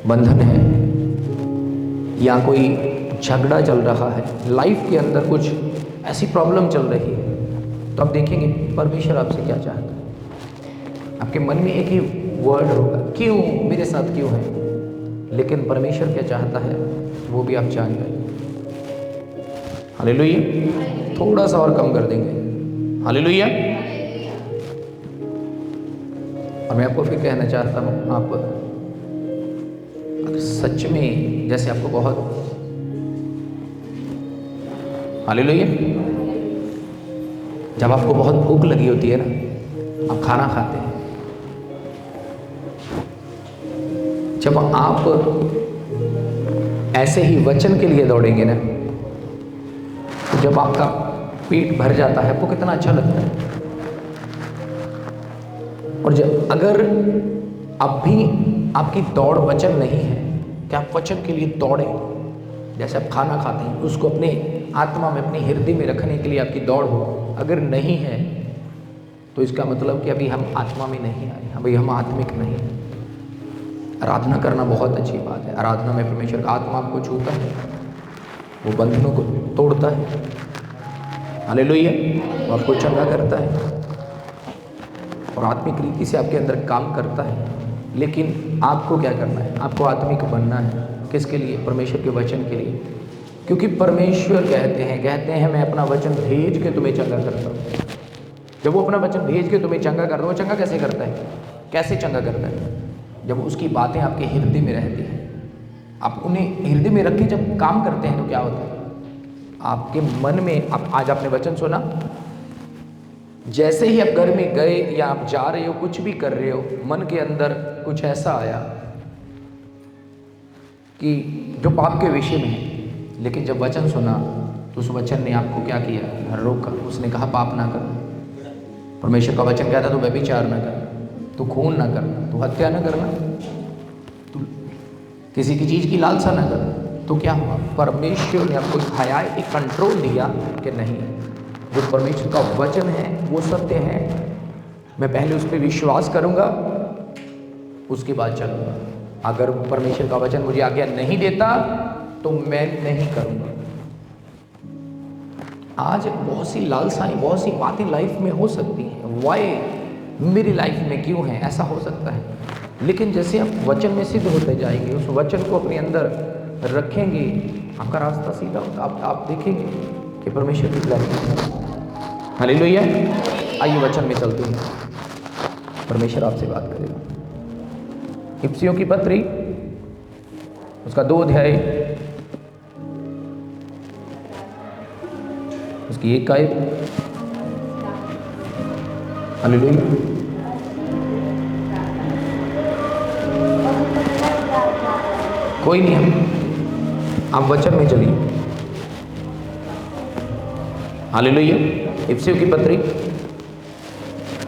बंधन है या कोई झगड़ा चल रहा है, लाइफ के अंदर कुछ ऐसी प्रॉब्लम चल रही है, तो आप देखेंगे परमेश्वर आपसे क्या चाहता है। आपके मन में एक ही वर्ड होगा, क्यों मेरे साथ क्यों है, लेकिन परमेश्वर क्या चाहता है वो भी आप जान गए। हालेलुया। थोड़ा सा और कम कर देंगे। हालेलुया। और मैं आपको फिर कहना चाहता हूँ, आप अगर सच में जैसे आपको बहुत, हालेलुया, जब आपको बहुत भूख लगी होती है ना, आप खाना खाते हैं, जब आप ऐसे ही वचन के लिए दौड़ेंगे ना, तो जब आपका पेट भर जाता है आपको कितना अच्छा लगता है। और जब अगर अब भी आपकी दौड़ वचन नहीं है कि आप वचन के लिए दौड़े, जैसे आप खाना खाते हैं उसको अपने आत्मा में, अपने हृदय में रखने के लिए आपकी दौड़ हो, अगर नहीं है तो इसका मतलब कि अभी हम आत्मा में नहीं आए, अभी हम आत्मिक नहीं हैं। आराधना करना बहुत अच्छी बात है। आराधना में परमेश्वर का आत्मा आपको छूता है, वो बंधनों को तोड़ता है, हालेलुया, आपको चंगा करता है और आत्मिक रीति से आपके अंदर काम करता है। लेकिन आपको क्या करना है? आपको आत्मिक बनना है। किसके लिए? परमेश्वर के वचन के लिए। क्योंकि परमेश्वर कहते हैं मैं अपना वचन भेज के तुम्हें चंगा करता हूँ। जब वो अपना वचन भेज के तुम्हें चंगा करता है, वो चंगा कैसे करता है? कैसे चंगा करता है? जब उसकी बातें आपके हृदय में रहती हैं, आप उन्हें हृदय में रख के जब काम करते हैं तो क्या होता है? आपके मन में, आप आज आपने वचन सुना, जैसे ही आप घर में गए या आप जा रहे हो, कुछ भी कर रहे हो, मन के अंदर कुछ ऐसा आया कि जो पाप के विषय में है, लेकिन जब वचन सुना तो उस वचन ने आपको क्या किया? रोका। उसने कहा पाप ना कर। परमेश्वर का वचन कहता तू व्यभिचार ना कर, तू खून ना करना, तू हत्या ना करना, तू किसी की चीज़ की लालसा ना कर। तो क्या हुआ? परमेश्वर ने आपको दिखाया, एक कंट्रोल दिया कि नहीं, जो परमेश्वर का वचन है वो सत्य है, मैं पहले उस पर विश्वास करूंगा, उसके बाद चलूंगा। अगर परमेश्वर का वचन मुझे आज्ञा नहीं देता तो मैं नहीं करूंगा। आज बहुत सी लालसाएं, बहुत सी बातें लाइफ में हो सकती हैं, वाई मेरी लाइफ में क्यों है, ऐसा हो सकता है। लेकिन जैसे आप वचन में सिद्ध होते जाएंगे, उस वचन को अपने अंदर रखेंगे, आपका रास्ता सीधा होगा। आप देखेंगे कि परमेश्वर की ब्लेसिंग है। हालेलुया। आइए वचन में चलते हैं, परमेश्वर आपसे बात करेगा। इफिसियों की पत्री उसका 2 अध्याय, उसकी 1 आयत। हालेलुया। कोई नहीं, हम आप वचन में चलिए। हालेलुया। इफिसियों की पत्री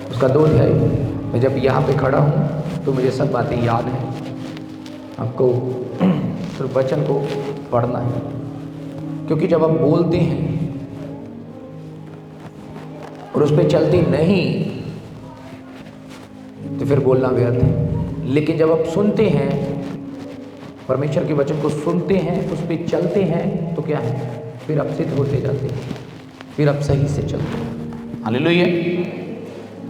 उसका 2 अध्याय। मैं जब यहाँ पे खड़ा हूँ तो मुझे सब बातें याद हैं। आपको सिर्फ वचन को पढ़ना है, क्योंकि जब आप बोलते हैं और उस पर चलते नहीं तो फिर बोलना व्यर्थ है। लेकिन जब आप सुनते हैं, परमेश्वर के वचन को सुनते हैं, उस पर चलते हैं, तो क्या है? फिर आप सिद्ध होते जाते हैं, फिर आप सही से चलते हैं। हालेलुया।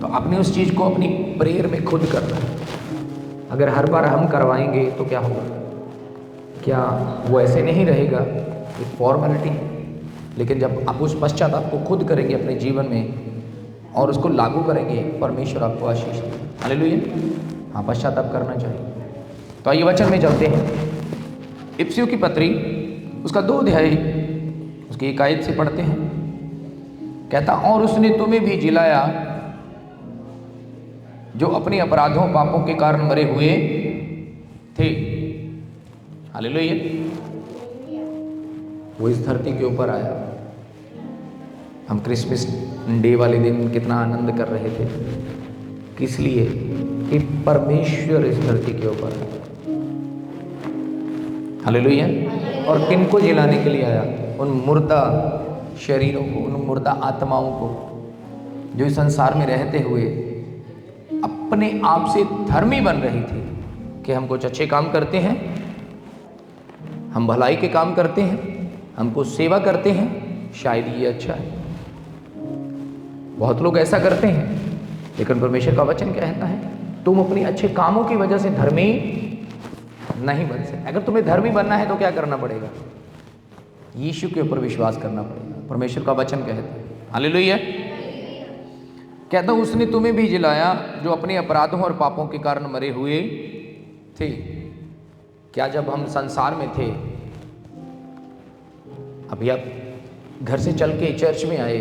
तो आपने उस चीज़ को अपनी प्रेयर में खुद करना है। अगर हर बार हम करवाएंगे तो क्या होगा? क्या वो ऐसे नहीं रहेगा, एक फॉर्मेलिटी। लेकिन जब आप उस पश्चाताप को खुद करेंगे अपने जीवन में और उसको लागू करेंगे, परमेश्वर आपको आशीष देगा। हालेलुया। हाँ, पश्चाताप करना चाहिए। तो आइए वचन में चलते हैं। इफिसियों की पत्री उसका 2 अध्याय, उसकी 1 आयत से पढ़ते हैं। कहता, और उसने तुम्हें भी जिलाया जो अपने अपराधों पापों के कारण मरे हुए थे। हालेलुया। वो इस धरती के ऊपर आया। हम क्रिसमस डे वाले दिन कितना आनंद कर रहे थे, किस लिए? कि परमेश्वर इस धरती के ऊपर आया। हालेलुया। और किनको जिलाने के लिए आया? उन मुर्दा शरीरों को, उन मुर्दा आत्माओं को जो इस संसार में रहते हुए अपने आप से धर्मी बन रही थी। कि हम कुछ अच्छे काम करते हैं, हम भलाई के काम करते हैं, हम कुछ सेवा करते हैं, शायद ये अच्छा है। बहुत लोग ऐसा करते हैं, लेकिन परमेश्वर का वचन क्या कहता है, तुम अपने अच्छे कामों की वजह से धर्मी नहीं बन सकते। अगर तुम्हें धर्मी बनना है तो क्या करना पड़ेगा? यीशु के ऊपर विश्वास करना पड़ेगा। परमेश्वर का वचन कहता है, हालेलुया। कहता हूं उसने तुम्हें भी जिलाया जो अपने अपराधों और पापों के कारण मरे हुए थे। क्या जब हम संसार में थे, अभी आप घर से चल के चर्च में आए,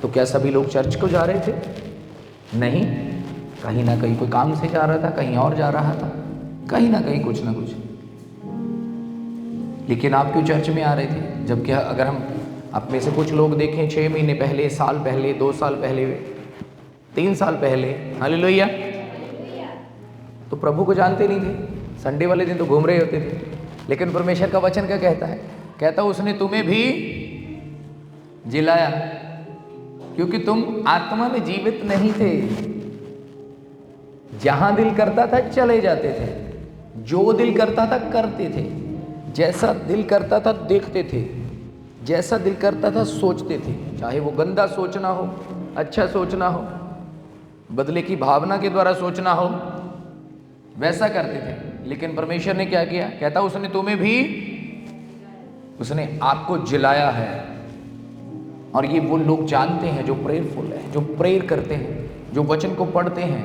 तो क्या सभी लोग चर्च को जा रहे थे? नहीं, कहीं ना कहीं कोई काम से जा रहा था, कहीं और जा रहा था, कहीं ना कहीं कुछ ना कुछ। लेकिन आप क्यों चर्च में आ रहे थे? जबकि अगर हम आप में से कुछ लोग देखें 6 महीने पहले, साल पहले, 2 साल पहले, 3 साल पहले, हालेलुया, तो प्रभु को जानते नहीं थे। संडे वाले दिन तो घूम रहे होते थे। लेकिन परमेश्वर का वचन क्या कहता है? कहता उसने तुम्हें भी जिलाया क्योंकि तुम आत्मा में जीवित नहीं थे। जहां दिल करता था चले जाते थे, जो दिल करता था करते थे, जैसा दिल करता था देखते थे, जैसा दिल करता था सोचते थे। चाहे वो गंदा सोचना हो, अच्छा सोचना हो, बदले की भावना के द्वारा सोचना हो, वैसा करते थे। लेकिन परमेश्वर ने क्या किया? कहता उसने तुम्हें भी, उसने आपको जिलाया है। और ये वो लोग जानते हैं जो प्रेयरफुल है, जो प्रेयर करते हैं, जो वचन को पढ़ते हैं,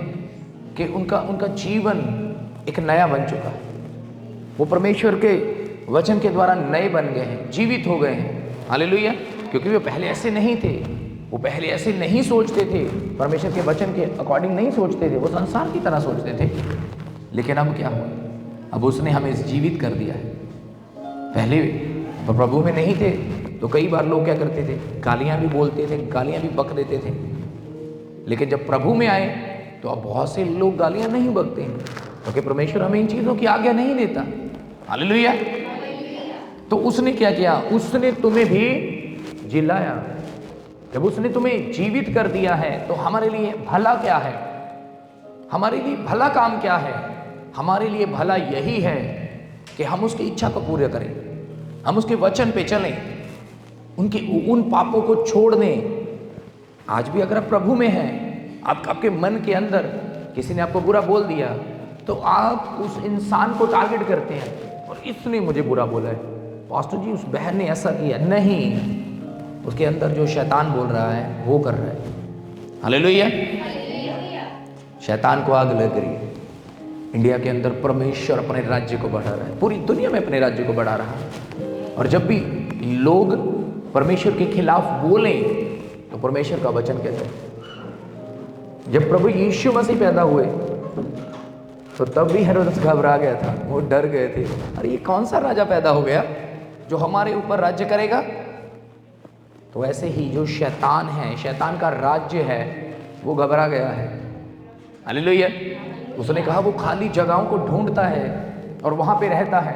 कि उनका जीवन एक नया बन चुका है। वो परमेश्वर के वचन के द्वारा नए बन गए हैं, जीवित हो गए हैं, हालेलुया। क्योंकि वो पहले ऐसे नहीं थे, वो पहले ऐसे नहीं सोचते थे, परमेश्वर के वचन के अकॉर्डिंग नहीं सोचते थे, वो संसार की तरह सोचते थे। लेकिन अब क्या हुआ? अब उसने हमें जीवित कर दिया है। पहले तो प्रभु में नहीं थे तो कई बार लोग क्या करते थे? गालियां भी बोलते थे, गालियां भी बक देते थे। लेकिन जब प्रभु में आए तो अब बहुत से लोग गालियां नहीं बकते हैं, क्योंकि परमेश्वर हमें इन चीज़ों की आज्ञा नहीं देता, हालेलुया। तो उसने क्या किया? उसने तुम्हें भी जिलाया। जब उसने तुम्हें जीवित कर दिया है तो हमारे लिए भला क्या है? हमारे लिए भला काम क्या है? हमारे लिए भला यही है कि हम उसकी इच्छा को पूरा करें, हम उसके वचन पे चलें, उन पापों को छोड़ दें। आज भी अगर आप प्रभु में हैं, आपके मन के अंदर किसी ने आपको बुरा बोल दिया, तो आप उस इंसान को टारगेट करते हैं, और इसने मुझे बुरा बोला है, पास्टर जी उस बहन ने ऐसा किया। नहीं, उसके अंदर जो शैतान बोल रहा है वो कर रहा है, हालेलुया। शैतान को आग लग रही है। इंडिया के अंदर परमेश्वर अपने राज्य को बढ़ा रहा है, पूरी दुनिया में अपने राज्य को बढ़ा रहा है। और जब भी लोग परमेश्वर के खिलाफ बोलें तो परमेश्वर का वचन कहता है, जब प्रभु यीशु मसीह पैदा हुए तो तब भी हेरोदेस घबरा गया था, वो डर गए थे, अरे ये कौन सा राजा पैदा हो गया जो हमारे ऊपर राज्य करेगा। तो ऐसे ही जो शैतान है, शैतान का राज्य है, वो घबरा गया है, हालेलुया। उसने कहा वो खाली जगहों को ढूंढता है और वहां पे रहता है,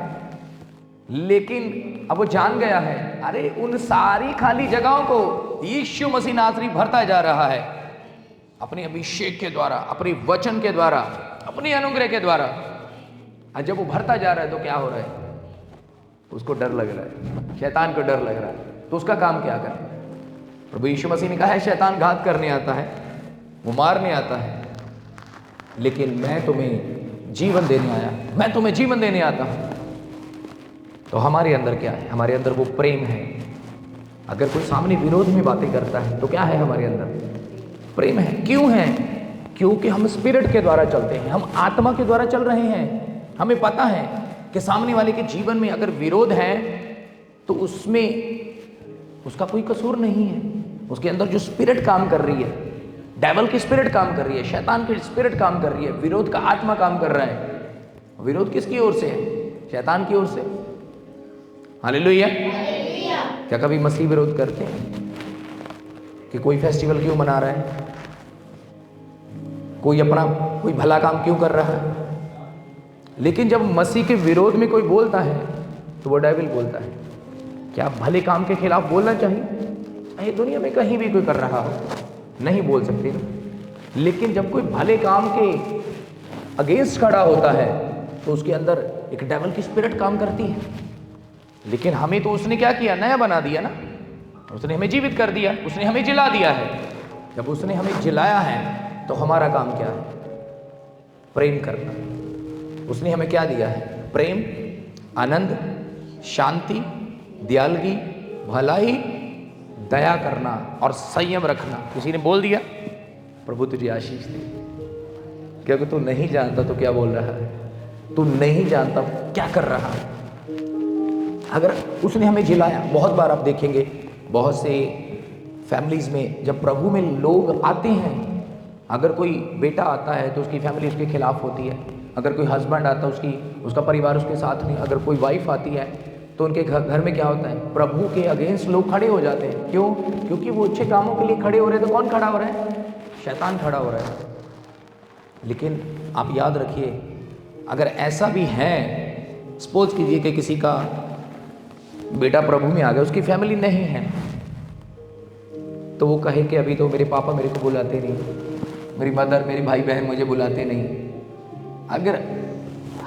लेकिन अब वो जान गया है, अरे उन सारी खाली जगहों को यीशु मसीह नासरी भरता जा रहा है, अपने अभिषेक के द्वारा, अपने वचन के द्वारा, अपने अनुग्रह के द्वारा। और जब वो भरता जा रहा है तो क्या हो रहा है? उसको डर लग रहा है, शैतान को डर लग रहा है। तो उसका काम क्या करे? प्रभु यीशु मसीह ने कहा है शैतान घात करने आता है, वो मारने आता है, लेकिन मैं तुम्हें जीवन देने आया, मैं तुम्हें जीवन देने आता हूं। तो हमारे अंदर क्या है? हमारे अंदर वो प्रेम है। अगर कोई सामने विरोध में बातें करता है तो क्या है? हमारे अंदर प्रेम है। क्यों है? क्योंकि हम स्पिरिट के द्वारा चलते हैं, हम आत्मा के द्वारा चल रहे हैं। हमें पता है कि सामने वाले के जीवन में अगर विरोध है तो उसमें उसका कोई कसूर नहीं है। उसके अंदर जो स्पिरिट काम कर रही है, डेविल की स्पिरिट काम कर रही है, शैतान की स्पिरिट काम कर रही है, विरोध का आत्मा काम कर रहा है। विरोध किसकी ओर से है? शैतान की ओर से, हालेलुया। क्या कभी मसीह विरोध करते हैं कि कोई फेस्टिवल क्यों मना रहा है, कोई भला काम क्यों कर रहा है? लेकिन जब मसीह के विरोध में कोई बोलता है तो वो डेविल बोलता है। क्या भले काम के खिलाफ बोलना चाहिए? चाहे दुनिया में कहीं भी कोई कर रहा हो, नहीं बोल सकते। लेकिन जब कोई भले काम के अगेंस्ट खड़ा होता है तो उसके अंदर एक डेवल की स्पिरिट काम करती है। लेकिन हमें तो उसने क्या किया, नया बना दिया ना, उसने हमें जीवित कर दिया, उसने हमें जिला दिया है। जब उसने हमें जिलाया है तो हमारा काम क्या है, प्रेम करना। उसने हमें क्या दिया है, प्रेम, आनंद, शांति, दयालुगी, भलाई, दया करना और संयम रखना। किसी ने बोल दिया, प्रभु तुझे आशीष दे, क्योंकि तू नहीं जानता तो क्या बोल रहा है, तू नहीं जानता क्या कर रहा है। अगर उसने हमें जिलाया, बहुत बार आप देखेंगे बहुत से फैमिलीज में जब प्रभु में लोग आते हैं, अगर कोई बेटा आता है तो उसकी फैमिली उसके खिलाफ होती है, अगर कोई हस्बैंड आता है उसका परिवार उसके साथ नहीं, अगर कोई वाइफ आती है तो उनके घर में क्या होता है, प्रभु के अगेंस्ट लोग खड़े हो जाते हैं। क्यों? क्योंकि वो अच्छे कामों के लिए खड़े हो रहे हैं। तो कौन खड़ा हो रहा है? शैतान खड़ा हो रहा है। लेकिन आप याद रखिए, अगर ऐसा भी है, सपोज कीजिए कि किसी का बेटा प्रभु में आ गया, उसकी फैमिली नहीं है, तो वो कहे कि अभी तो मेरे पापा मेरे को बुलाते नहीं, मेरी मदर, मेरे भाई बहन मुझे बुलाते नहीं। अगर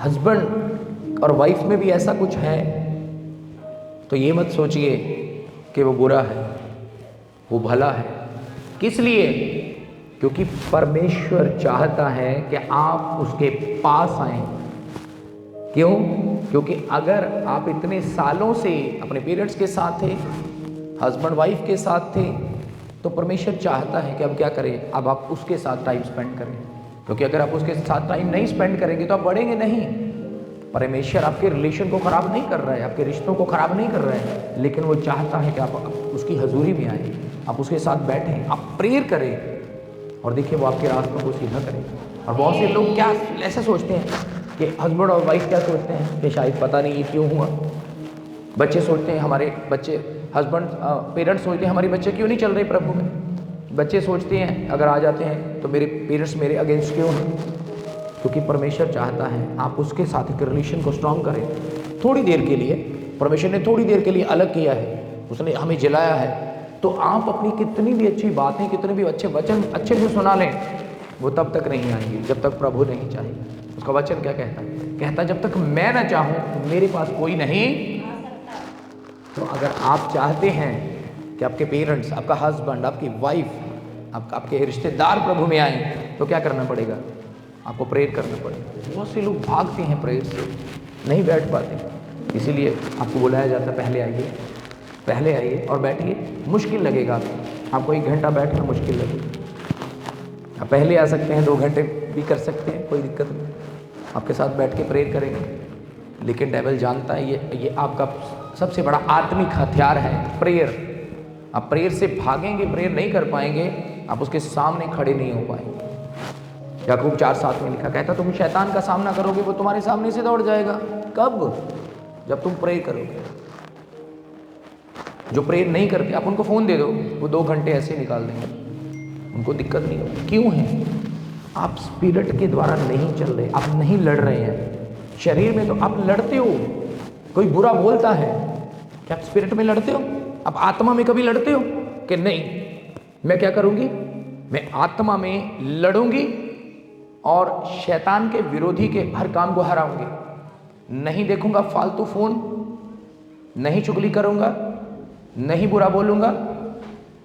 हस्बैंड और वाइफ में भी ऐसा कुछ है तो ये मत सोचिए कि वो बुरा है, वो भला है। किस लिए? क्योंकि परमेश्वर चाहता है कि आप उसके पास आएं। क्यों? क्योंकि अगर आप इतने सालों से अपने पेरेंट्स के साथ थे, हस्बैंड वाइफ के साथ थे, तो परमेश्वर चाहता है कि अब क्या करें, अब आप उसके साथ टाइम स्पेंड करें। क्योंकि अगर आप उसके साथ टाइम नहीं स्पेंड करेंगे तो आप बढ़ेंगे नहीं। परमेश्वर आपके रिलेशन को खराब नहीं कर रहा है, आपके रिश्तों को खराब नहीं कर रहा है, लेकिन वो चाहता है कि आप उसकी हजूरी में आए, आप उसके साथ बैठें, आप प्रेयर करें, और देखिए वो आपके रास्तों को सीधा करेगा। और बहुत से लोग क्या ऐसा सोचते हैं कि हस्बैंड और वाइफ क्या सोचते हैं कि शायद पता नहीं ये क्यों हुआ। बच्चे सोचते हैं हमारे बच्चे, हस्बैंड पेरेंट्स सोचते हैं हमारे बच्चे क्यों नहीं चल रहे प्रभु में। बच्चे सोचते हैं अगर आ जाते हैं तो मेरे पेरेंट्स मेरे अगेंस्ट क्यों हैं। क्योंकि परमेश्वर चाहता है आप उसके साथ एक रिलेशन को स्ट्रांग करें। थोड़ी देर के लिए परमेश्वर ने थोड़ी देर के लिए अलग किया है, उसने हमें जिलाया है, तो आप अपनी कितनी भी अच्छी बातें, कितने भी अच्छे वचन अच्छे से सुना लें, वो तब तक नहीं आएंगे जब तक प्रभु नहीं चाहेगा। उसका वचन क्या कहता है? कहता है जब तक मैं ना चाहूं तो मेरे पास कोई नहीं। तो अगर आप चाहते हैं कि आपके पेरेंट्स, आपका हस्बैंड, आपकी वाइफ, आपके रिश्तेदार प्रभु में आए, तो क्या करना पड़ेगा? आपको प्रेयर करना पड़ेगा। बहुत से लोग भागते हैं प्रेयर से, नहीं बैठ पाते, इसीलिए आपको बुलाया जाता है पहले आइए और बैठिए। मुश्किल लगेगा आपको 1 घंटा बैठना मुश्किल लगेगा। आप पहले आ सकते हैं, 2 घंटे भी कर सकते हैं, कोई दिक्कत नहीं, आपके साथ बैठ के प्रेयर करेंगे। लेकिन डेविल जानता है ये आपका सबसे बड़ा आत्मिक हथियार है, प्रेयर। आप प्रेयर से भागेंगे, प्रेयर नहीं कर पाएंगे, आप उसके सामने खड़े नहीं हो पाएंगे। याकूब 4:7 में लिखा, कहता तुम शैतान का सामना करोगे, वो तुम्हारे सामने से दौड़ जाएगा। कब? जब तुम प्रेयर करोगे। जो प्रेयर नहीं करते, आप उनको फ़ोन दे दो, वो 2 घंटे ऐसे निकाल देंगे, उनको दिक्कत नहीं होगी। क्यों है? आप स्पिरिट के द्वारा नहीं चल रहे, आप नहीं लड़ रहे हैं। शरीर में तो आप लड़ते हो, कोई बुरा बोलता है, क्या आप स्पिरिट में लड़ते हो? आप आत्मा में कभी लड़ते हो कि नहीं? मैं क्या करूंगी? मैं आत्मा में लड़ूंगी और शैतान के विरोधी के हर काम को हराऊंगी। नहीं देखूंगा फालतू फोन, नहीं चुगली करूंगा, नहीं बुरा बोलूंगा,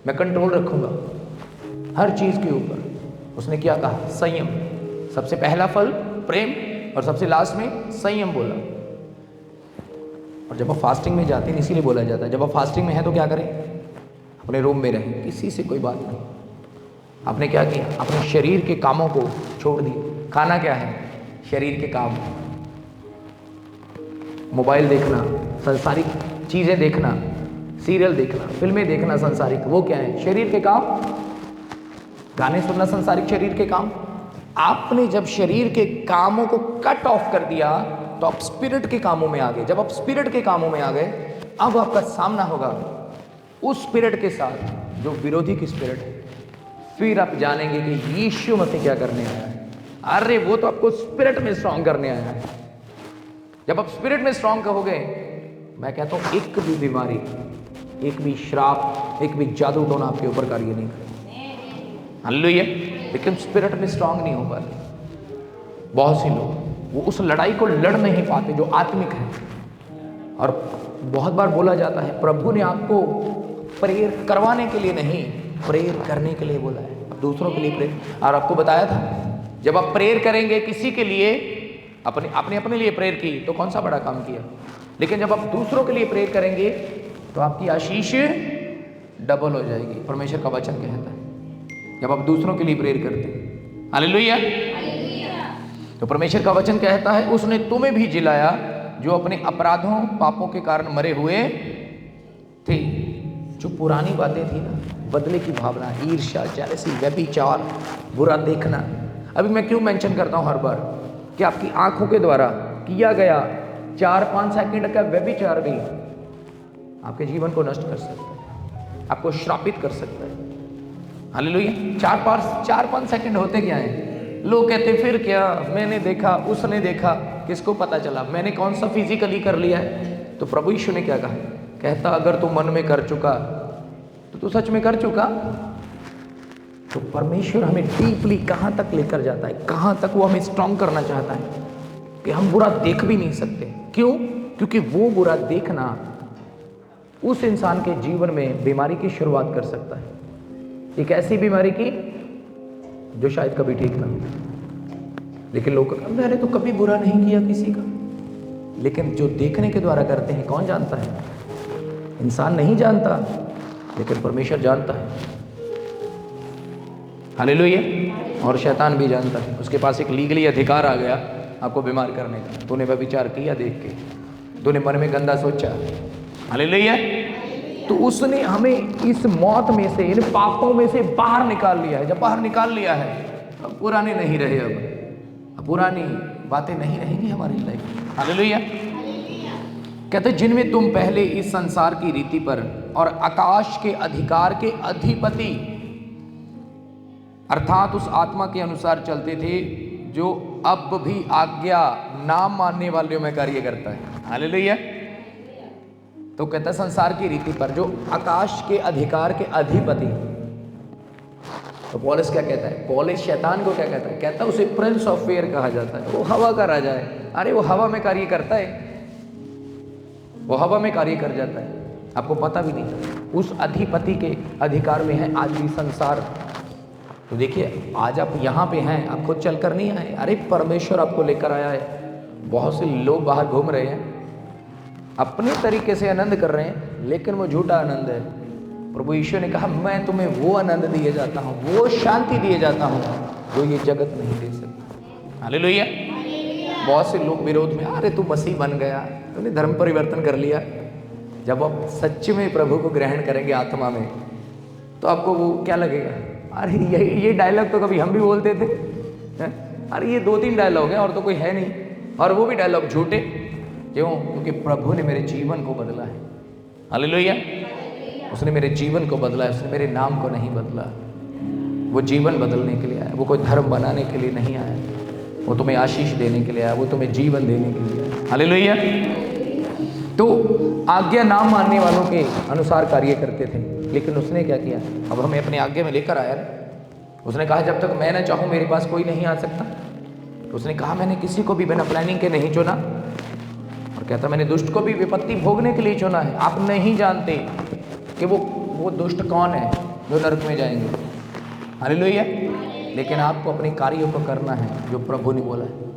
मैं कंट्रोल रखूंगा हर चीज के ऊपर। उसने क्या कहा? संयम। सबसे पहला फल प्रेम, और सबसे लास्ट में संयम बोला। और जब आप फास्टिंग में जाते हैं, इसीलिए बोला जाता है जब आप फास्टिंग में हैं तो क्या करें? अपने रूम में रहें, किसी से कोई बात नहीं। आपने क्या किया? अपने शरीर के कामों को छोड़ दिया। खाना क्या है? शरीर के काम, मोबाइल देखना, सांसारिक चीजें देखना, सीरियल देखना, फिल्में देखना संसारिक, वो क्या है? शरीर के काम। गाने सुनना संसारिक शरीर के काम। आपने जब शरीर के कामों को कट ऑफ कर दिया तो आप स्पिरिट के कामों में आ गए। जब आप स्पिरिट के कामों में आ गए, अब आपका सामना होगा उस स्पिरिट के साथ जो विरोधी की स्पिरिट है। फिर आप जानेंगे कि यीशु मसीह क्या करने आया है। अरे वो तो आपको स्पिरिट में स्ट्रांग करने आया है। जब आप स्पिरिट में स्ट्रांग कहोगे, मैं कहता हूं एक भी बीमारी, एक भी श्राप, एक भी जादू टोना आपके ऊपर कार्य नहीं करेगा। हालेलुया। लेकिन स्पिरिट में स्ट्रांग नहीं हो पाते। बहुत से लोग वो उस लड़ाई को लड़ नहीं पाते जो आत्मिक है। और बहुत बार बोला जाता है प्रभु ने आपको प्रेयर करवाने के लिए नहीं, प्रेयर करने के लिए बोला है, दूसरों के लिए प्रेयर। और आपको बताया था जब आप प्रेयर करेंगे किसी के लिए, अपने लिए प्रेयर की तो कौन सा बड़ा काम किया, लेकिन जब आप दूसरों के लिए प्रेयर करेंगे तो आपकी आशीष डबल हो जाएगी। परमेश्वर का वचन कहता है जब आप दूसरों के लिए प्रेयर करते हैं। हालेलुया। तो परमेश्वर का वचन कहता है उसने तुम्हें भी जिलाया जो अपने अपराधों पापों के कारण मरे हुए थे। जो पुरानी बातें थी ना, बदले की भावना, ईर्ष्या, जेलसी, व्यभिचार, बुरा देखना। अभी मैं क्यों मेंशन करता हूं हर बार कि आपकी आंखों के द्वारा किया गया 4-5 सेकंड का व्यभिचार भी आपके जीवन को नष्ट कर सकता है, आपको श्रापित कर सकता है। हालेलुया। 4-5 सेकंड होते क्या है? लोग कहते फिर क्या, मैंने देखा, उसने देखा, किसको पता चला, मैंने कौन सा फिजिकली कर लिया है। तो प्रभु यीशु ने क्या कहा? कहता अगर तू मन में कर चुका तो तू सच में कर चुका। तो परमेश्वर हमें डीपली कहाँ तक लेकर जाता है, कहाँ तक वो हमें स्ट्रांग करना चाहता है कि हम बुरा देख भी नहीं सकते। क्यों? क्योंकि वो बुरा देखना उस इंसान के जीवन में बीमारी की शुरुआत कर सकता है, एक ऐसी बीमारी की जो शायद कभी ठीक ना हो। लेकिन लोग मैंने तो कभी बुरा नहीं किया किसी का, लेकिन जो देखने के द्वारा करते हैं कौन जानता है? इंसान नहीं जानता, लेकिन परमेश्वर जानता है। हालेलुया। और शैतान भी जानता है। उसके पास एक लीगली अधिकार आ गया आपको बीमार करने का। तूने व्यभिचार किया देख के, तूने मन में गंदा सोचा। हालेलुया। तो उसने हमें इस मौत में से, इन पापों में से बाहर निकाल लिया है। जब बाहर निकाल लिया है अब पुराने नहीं रहे, अब पुरानी बातें नहीं रहेंगी हमारी लाइफ। हालेलुया। कहते जिनमें तुम पहले इस संसार की रीति पर और आकाश के अधिकार के अधिपति अर्थात उस आत्मा के अनुसार चलते थे जो अब भी आज्ञा ना मानने वालों में कार्य करता है। हालेलुया। तो कहता है संसार की रीति पर, जो आकाश के अधिकार के अधिपति। तो पौलुस क्या कहता है? पौलुस शैतान को क्या कहता है? कहता है उसे प्रिंस ऑफ एयर कहा जाता है। वो हवा का राजा है। अरे वो हवा में कार्य करता है, वो हवा में कार्य कर जाता है, आपको पता भी नहीं। उस अधिपति के अधिकार में है आज भी संसार। तो देखिए आज आप यहाँ पे हैं, आप खुद चल कर नहीं आए, अरे परमेश्वर आपको लेकर आया है। बहुत से लोग बाहर घूम रहे हैं, अपने तरीके से आनंद कर रहे हैं, लेकिन वो झूठा आनंद है। प्रभु यीशु ने कहा मैं तुम्हें वो आनंद दिए जाता हूँ, वो शांति दिए जाता हूँ जो ये जगत नहीं दे सकता। हालेलुया। बहुत से लोग विरोध में, अरे तू मसीह बन गया, तूने धर्म परिवर्तन कर लिया। जब आप सच में प्रभु को ग्रहण करेंगे आत्मा में, तो आपको वो क्या लगेगा? अरे ये डायलॉग तो कभी हम भी बोलते थे, अरे ये 2-3 डायलॉग है और तो कोई है नहीं, और वो भी डायलॉग झूठे। क्यों? क्योंकि प्रभु ने मेरे जीवन को बदला है। हालेलुया। उसने मेरे जीवन को बदला है, उसने मेरे नाम को नहीं बदला। वो जीवन बदलने के लिए आया, वो कोई धर्म बनाने के लिए नहीं आया, वो तुम्हें आशीष देने के लिए आया, वो तुम्हें जीवन देने के लिए आया। हालेलुया। तो आज्ञा ना मानने वालों के अनुसार कार्य करते थे, लेकिन उसने क्या किया? अब हमें अपने आज्ञा में लेकर आया ना। उसने कहा जब तक मैं ना चाहूँ मेरे पास कोई नहीं आ सकता। उसने कहा मैंने किसी को भी बिना प्लानिंग के नहीं चुना, और कहता मैंने दुष्ट को भी विपत्ति भोगने के लिए चुना है। आप नहीं जानते कि वो दुष्ट कौन है जो नरक में जाएंगे। हालेलुया। लेकिन आपको अपने कार्यों को करना है जो प्रभु ने बोला है।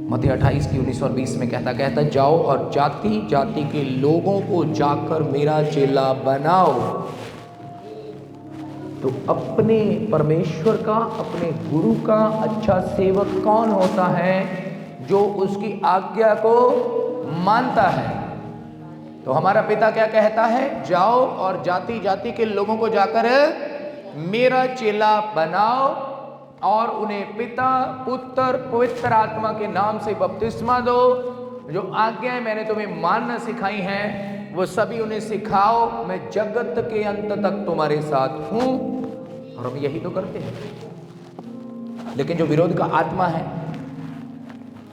मत्ती 28:19 और 20 में कहता जाओ और जाति जाति के लोगों को जाकर मेरा चेला बनाओ। तो अपने परमेश्वर का, अपने गुरु का अच्छा सेवक कौन होता है? जो उसकी आज्ञा को मानता है। तो हमारा पिता क्या कहता है? जाओ और जाति जाति के लोगों को जाकर मेरा चेला बनाओ और उन्हें पिता पुत्र पवित्र आत्मा के नाम से बपतिस्मा दो। जो आज्ञाएं मैंने तुम्हें मानना सिखाई हैं वो सभी उन्हें सिखाओ। मैं जगत के अंत तक तुम्हारे साथ हूं। और हम यही तो करते हैं। लेकिन जो विरोध का आत्मा है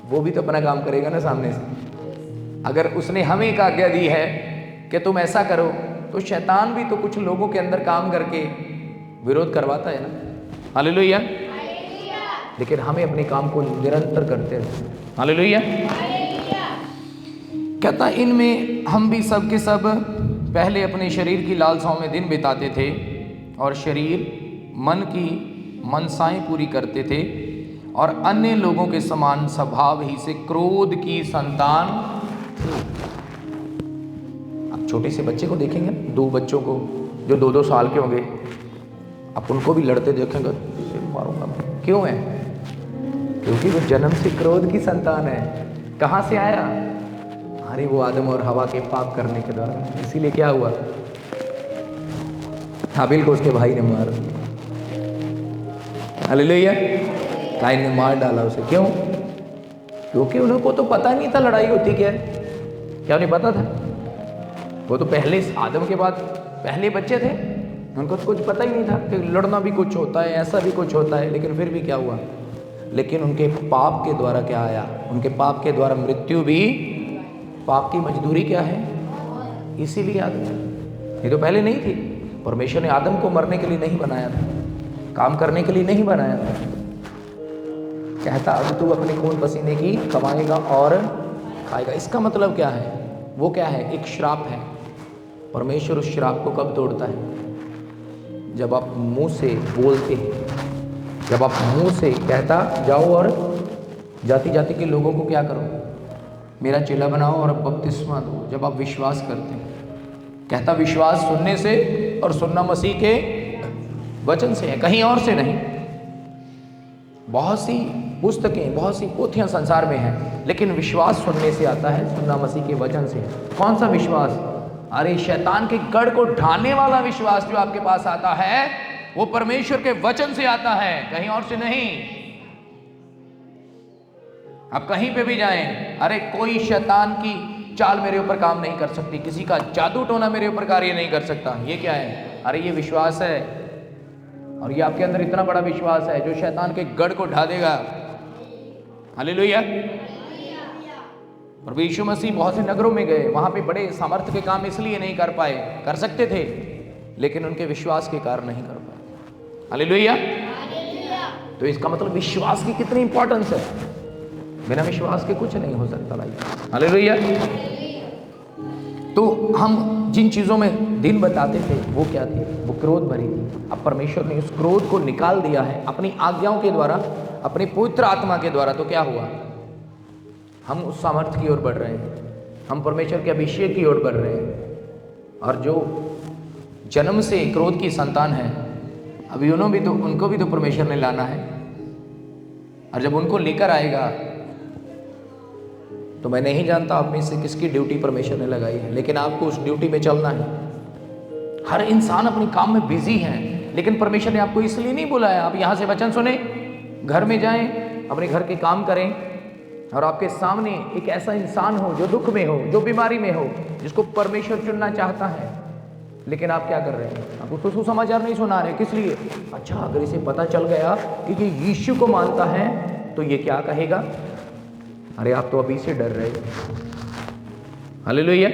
वो भी तो अपना काम करेगा ना सामने से। अगर उसने हमें एक आज्ञा दी है कि तुम ऐसा करो, तो शैतान भी तो कुछ लोगों के अंदर काम करके विरोध करवाता है ना। हालेलुया। लेकिन हमें अपने काम को निरंतर करते रहना। हालेलुया। कहता इनमें हम भी सब के सब पहले अपने शरीर की लालसाओं में दिन बिताते थे और शरीर मन की मनसाएं पूरी करते थे और अन्य लोगों के समान स्वभाव ही से क्रोध की संतान थे। आप छोटे से बच्चे को देखेंगे, 2 बच्चों को जो 2-2 साल के होंगे, आप उनको भी लड़ते देखेंगे, मारूंगा मैं। क्यों है? क्योंकि वो जन्म से क्रोध की संतान है। कहाँ से आया? अरे वो आदम और हवा के पाप करने के द्वारा। इसीलिए क्या हुआ? हाबिल को उसके भाई ने मारा। हालेलुया। काइन ने मार डाला उसे। क्यों? क्योंकि उनको तो पता नहीं था लड़ाई होती क्या है। क्या उन्हें पता था? वो तो पहले आदम के बाद पहले बच्चे थे, उनको तो कुछ पता ही नहीं था कि लड़ना भी कुछ होता है, ऐसा भी कुछ होता है। लेकिन फिर भी क्या हुआ? लेकिन उनके पाप के द्वारा क्या आया? उनके पाप के द्वारा मृत्यु भी। पाप की मजदूरी क्या है? इसीलिए आदम, ये तो पहले नहीं थी। परमेश्वर ने आदम को मरने के लिए नहीं बनाया था, काम करने के लिए नहीं बनाया था। कहता अब तू अपने खून पसीने की कमाएगा और खाएगा। इसका मतलब क्या है? वो क्या है? एक श्राप है। परमेश्वर उस श्राप को कब तोड़ता है? जब आप मुंह से बोलते हैं, जब आप मुंह से कहता जाओ और जाति जाति के लोगों को क्या करो, मेरा चेला बनाओ और बपतिस्मा दो। जब आप विश्वास करते हैं, कहता विश्वास सुनने से और सुनना मसीह के वचन से है, कहीं और से नहीं। बहुत सी पुस्तकें, बहुत सी पोथियां संसार में हैं, लेकिन विश्वास सुनने से आता है, सुनना मसीह के वचन से है। कौन सा विश्वास? अरे शैतान के गढ़ को ढाने वाला विश्वास जो आपके पास आता है वो परमेश्वर के वचन से आता है, कहीं और से नहीं। आप कहीं पे भी जाएं, अरे कोई शैतान की चाल मेरे ऊपर काम नहीं कर सकती, किसी का जादू टोना मेरे ऊपर कार्य नहीं कर सकता। ये क्या है? अरे ये विश्वास है। और ये आपके अंदर इतना बड़ा विश्वास है जो शैतान के गढ़ को ढा देगा। हालेलुया। प्रभु यीशु मसीह बहुत से नगरों में गए, वहां पे बड़े सामर्थ्य के काम इसलिए नहीं कर पाए, कर सकते थे लेकिन उनके विश्वास के कारण नहीं कर पाए। हालेलुया। तो इसका मतलब विश्वास की कितनी इंपॉर्टेंस है। बिना विश्वास के कुछ नहीं हो सकता भाई। हालेलुया। तो हम जिन चीज़ों में दिन बताते थे वो क्या थी? वो क्रोध भरी थी। अब परमेश्वर ने उस क्रोध को निकाल दिया है अपनी आज्ञाओं के द्वारा, अपनी पवित्र आत्मा के द्वारा। तो क्या हुआ? हम उस सामर्थ्य की ओर बढ़ रहे हैं, हम परमेश्वर के अभिषेक की ओर बढ़ रहे हैं। और जो जन्म से क्रोध की संतान है, अभी उनको भी तो परमेश्वर ने लाना है। और जब उनको लेकर आएगा तो मैं नहीं जानता आप में से किसकी ड्यूटी परमेश्वर ने लगाई है, लेकिन आपको उस ड्यूटी में चलना है। हर इंसान अपने काम में बिजी है, लेकिन परमेश्वर ने आपको इसलिए नहीं बुलाया। आप यहाँ से वचन सुने, घर में जाएं, अपने घर के काम करें, और आपके सामने एक ऐसा इंसान हो जो दुख में हो, जो बीमारी में हो, जिसको परमेश्वर चुनना चाहता है। लेकिन आप क्या कर रहे हैं? आप उसको सुसमाचार नहीं सुना रहे। किस लिए? अच्छा, अगर इसे पता चल गया कि ये यीशु को मानता है तो ये क्या कहेगा? अरे आप तो अभी से डर रहे हो। हालेलुया।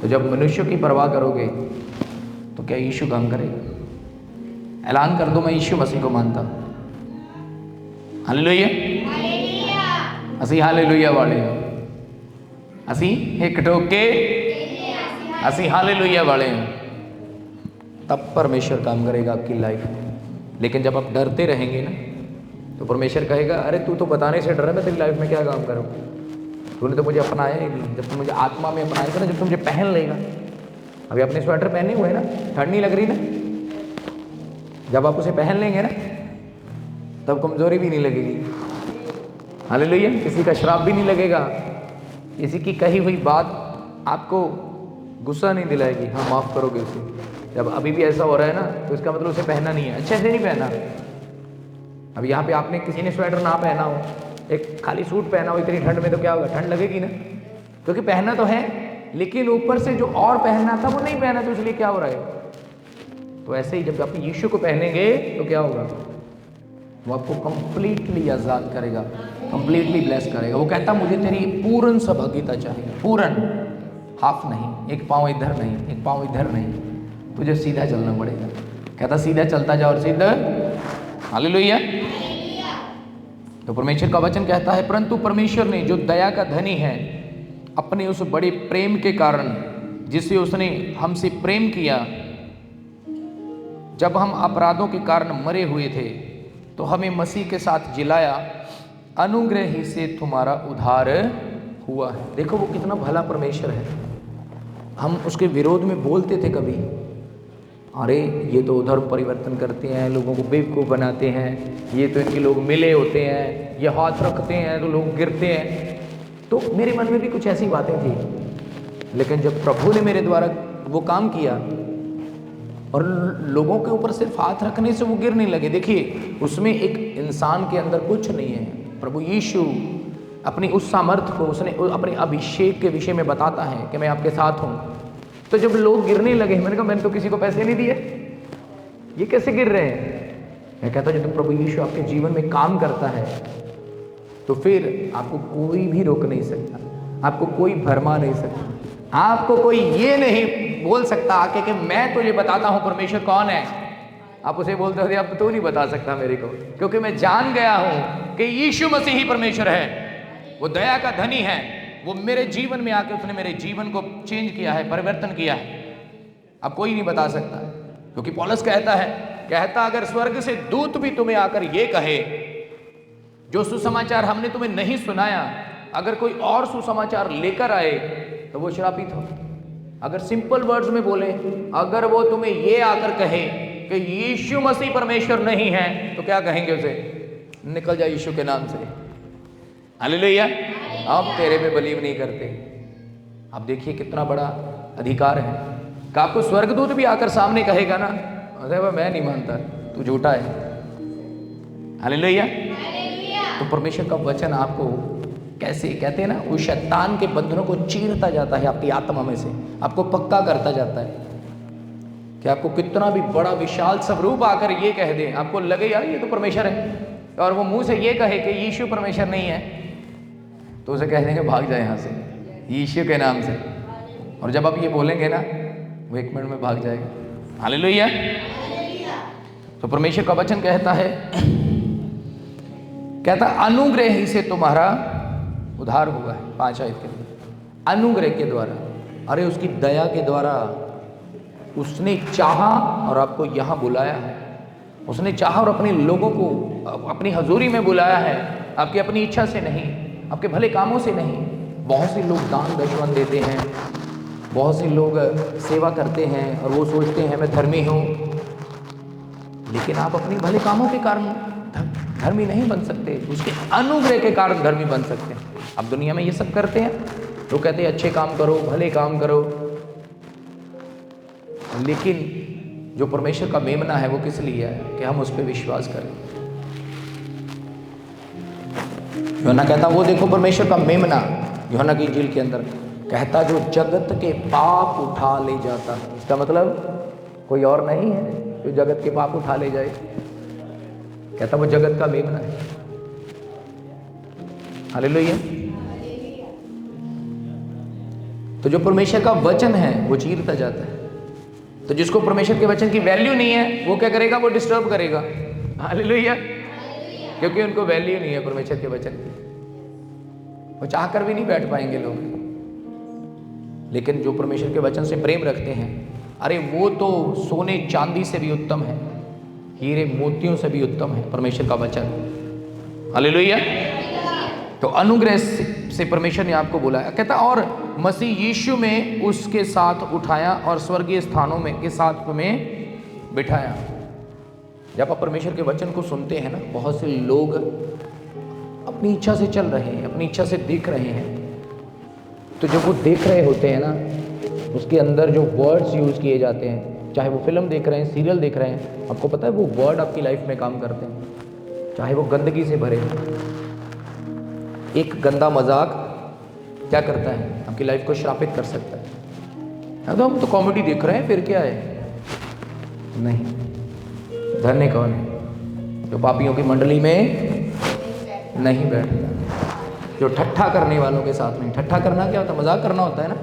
तो जब मनुष्य की परवाह करोगे तो क्या यीशु काम करेगा? ऐलान कर दो, मैं यीशु मसीह को मानता हूं। हालेलुया। असी हालेलुया वाले हो, असी एक ठोके असी हालेलुया वाले हैं। तब परमेश्वर काम करेगा आपकी लाइफ में। लेकिन जब आप डरते रहेंगे ना तो परमेश्वर कहेगा, अरे तू तो बताने से डर रहा है, मैं तेरी लाइफ में क्या काम करूँ? तूने तो मुझे अपनाया ही नहीं। जब तू मुझे आत्मा में अपनाएगा ना, जब तू मुझे पहन लेगा। अभी अपने स्वेटर पहने हुए ना, ठंड नहीं लग रही ना? जब आप उसे पहन लेंगे ना तब कमजोरी भी नहीं लगेगी। हालेलुया। किसी का श्राप भी नहीं लगेगा, किसी की कही हुई बात आपको गुस्सा नहीं दिलाएगी। हाँ, माफ करोगे उसे। जब अभी भी ऐसा हो रहा है ना तो इसका मतलब उसे पहनना नहीं है, अच्छे से नहीं पहना। अब यहाँ पे आपने किसी ने स्वेटर ना पहना हो, एक खाली सूट पहना हो इतनी ठंड में, तो क्या होगा? ठंड लगेगी ना, क्योंकि पहना तो है लेकिन ऊपर से जो और पहनना था वो नहीं पहना, तो इसलिए क्या हो रहा है? तो ऐसे ही जब आप यीशु को पहनेंगे तो क्या होगा? वो आपको कंप्लीटली आज़ाद करेगा, कंप्लीटली ब्लेस करेगा। वो कहता मुझे तेरी पूर्ण सहभागिता चाहिए, पूर्ण, हाफ नहीं, एक पाँव इधर नहीं, एक पाँव इधर नहीं, तुझे सीधा चलना पड़ेगा। कहता सीधा चलता जाओ और सीधा हालेलुया। तो परमेश्वर का वचन कहता है, परंतु परमेश्वर ने जो दया का धनी है, अपने उस बड़े प्रेम के कारण जिसे उसने हमसे प्रेम किया, जब हम अपराधों के कारण मरे हुए थे तो हमें मसीह के साथ जिलाया, अनुग्रह ही से तुम्हारा उद्धार हुआ है। देखो वो कितना भला परमेश्वर है। हम उसके विरोध में बोलते थे कभी, अरे ये तो धर्म परिवर्तन करते हैं, लोगों को बेवकूफ़ बनाते हैं, ये तो इनके लोग मिले होते हैं, ये हाथ रखते हैं तो लोग गिरते हैं। तो मेरे मन में भी कुछ ऐसी बातें थी, लेकिन जब प्रभु ने मेरे द्वारा वो काम किया और लोगों के ऊपर सिर्फ हाथ रखने से वो गिरने लगे। देखिए उसमें एक इंसान के अंदर कुछ नहीं है। प्रभु यीशु अपनी उस सामर्थ्य को उसने अपने अभिषेक के विषय में बताता है कि मैं आपके साथ हूँ। तो जब लोग गिरने लगे, मैंने कहा मैंने तो किसी को पैसे नहीं दिए, ये कैसे गिर रहे हैं। मैं कहता हूँ जब प्रभु यीशु आपके जीवन में काम करता है तो फिर आपको कोई भी रोक नहीं सकता, आपको कोई भरमा नहीं सकता, आपको कोई ये नहीं बोल सकता आके कि मैं तुझे बताता हूँ परमेश्वर कौन है। आप उसे बोलते हो अब तो नहीं बता सकता मेरे को, क्योंकि मैं जान गया हूँ कि यीशु मसीह ही परमेश्वर है, वो दया का धनी है। वो मेरे जीवन में आके उसने मेरे जीवन को चेंज किया है, परिवर्तन किया है। अब कोई नहीं बता सकता, क्योंकि पौलुस कहता अगर स्वर्ग से दूत भी तुम्हें आकर ये कहे जो सुसमाचार हमने तुम्हें नहीं सुनाया, अगर कोई और सुसमाचार लेकर आए तो वो श्रापित हो। अगर सिंपल वर्ड्स में बोले, अगर वो तुम्हें ये आकर कहे कि यीशु मसीह परमेश्वर नहीं है, तो क्या कहेंगे उसे? निकल जा यीशु के नाम से। हालेलुया। अब तेरे पे बिलीव नहीं करते। अब देखिए कितना बड़ा अधिकार है कि आपको स्वर्गदूत भी आकर सामने कहेगा ना, अरे मैं नहीं मानता, तू झूठा है। हालेलुया। तो परमेश्वर का वचन आपको कैसे कहते हैं ना, उस शैतान के बंधनों को चीरता जाता है आपकी आत्मा में से, आपको पक्का करता जाता है कि आपको कितना भी बड़ा विशाल स्वरूप आकर ये कह दे, आपको लगे यार ये तो परमेश्वर है, और वो मुंह से ये कहे कि यीशु परमेश्वर नहीं है, तो उसे कह देंगे भाग जाए यहाँ से यीशु के नाम से। और जब आप ये बोलेंगे ना, वो 1 मिनट में भाग जाएगा। हालेलुया। तो परमेश्वर का वचन कहता है अनुग्रह ही से तुम्हारा उद्धार हुआ है। 5 आयत के अंदर अनुग्रह के द्वारा, अरे उसकी दया के द्वारा उसने चाहा और आपको यहाँ बुलाया है। उसने चाहा और अपने लोगों को अपनी हजूरी में बुलाया है, आपकी अपनी इच्छा से नहीं, आपके भले कामों से नहीं। बहुत से लोग दान दशमन देते हैं, बहुत से लोग सेवा करते हैं और वो सोचते हैं मैं धर्मी हूँ, लेकिन आप अपने भले कामों के कारण धर्मी नहीं बन सकते, उसके अनुग्रह के कारण धर्मी बन सकते हैं। अब दुनिया में ये सब करते हैं, लोग कहते हैं अच्छे काम करो, भले काम करो, लेकिन जो परमेश्वर का मेमना है वो किस लिए है कि हम उस पर विश्वास करें। यूहन्ना कहता वो देखो परमेश्वर का मेमना, यूहन्ना की इंजील के अंदर कहता जो जगत के पाप उठा ले जाता है। इसका मतलब कोई और नहीं है जो जगत के पाप उठा ले जाए, कहता वो जगत का मेमना है। हालेलुया। तो जो परमेश्वर का वचन है वो चीरता जाता है। तो जिसको परमेश्वर के वचन की वैल्यू नहीं है वो क्या करेगा? वो डिस्टर्ब करेगा। हालेलुया। क्योंकि उनको वैल्यू नहीं है परमेश्वर के वचन की, वो चाह कर भी नहीं बैठ पाएंगे लोग। लेकिन जो परमेश्वर के वचन से प्रेम रखते हैं, अरे वो तो सोने चांदी से भी उत्तम है, हीरे मोतियों से भी उत्तम है परमेश्वर का वचन। हालेलुया। तो अनुग्रह से परमेश्वर ने आपको बुलाया, कहता और मसीह यीशु में उसके साथ उठाया और स्वर्गीय स्थानों में के साथ तुम्हें बिठाया। जब आप परमेश्वर के वचन को सुनते हैं ना, बहुत से लोग अपनी इच्छा से चल रहे हैं, अपनी इच्छा से देख रहे हैं, तो जब वो देख रहे होते हैं ना, उसके अंदर जो वर्ड्स यूज़ किए जाते हैं, चाहे वो फिल्म देख रहे हैं, सीरियल देख रहे हैं, आपको पता है वो वर्ड आपकी लाइफ में काम करते हैं, चाहे वो गंदगी से भरे। एक गंदा मजाक क्या करता है? आपकी लाइफ को श्रापित कर सकता है। तो हम तो कॉमेडी देख रहे हैं, फिर क्या है? नहीं। धन्य कौन है? जो पापियों की मंडली में नहीं बैठता, जो ठट्ठा करने वालों के साथ नहीं। ठट्ठा करना क्या होता है? मजाक करना होता है ना।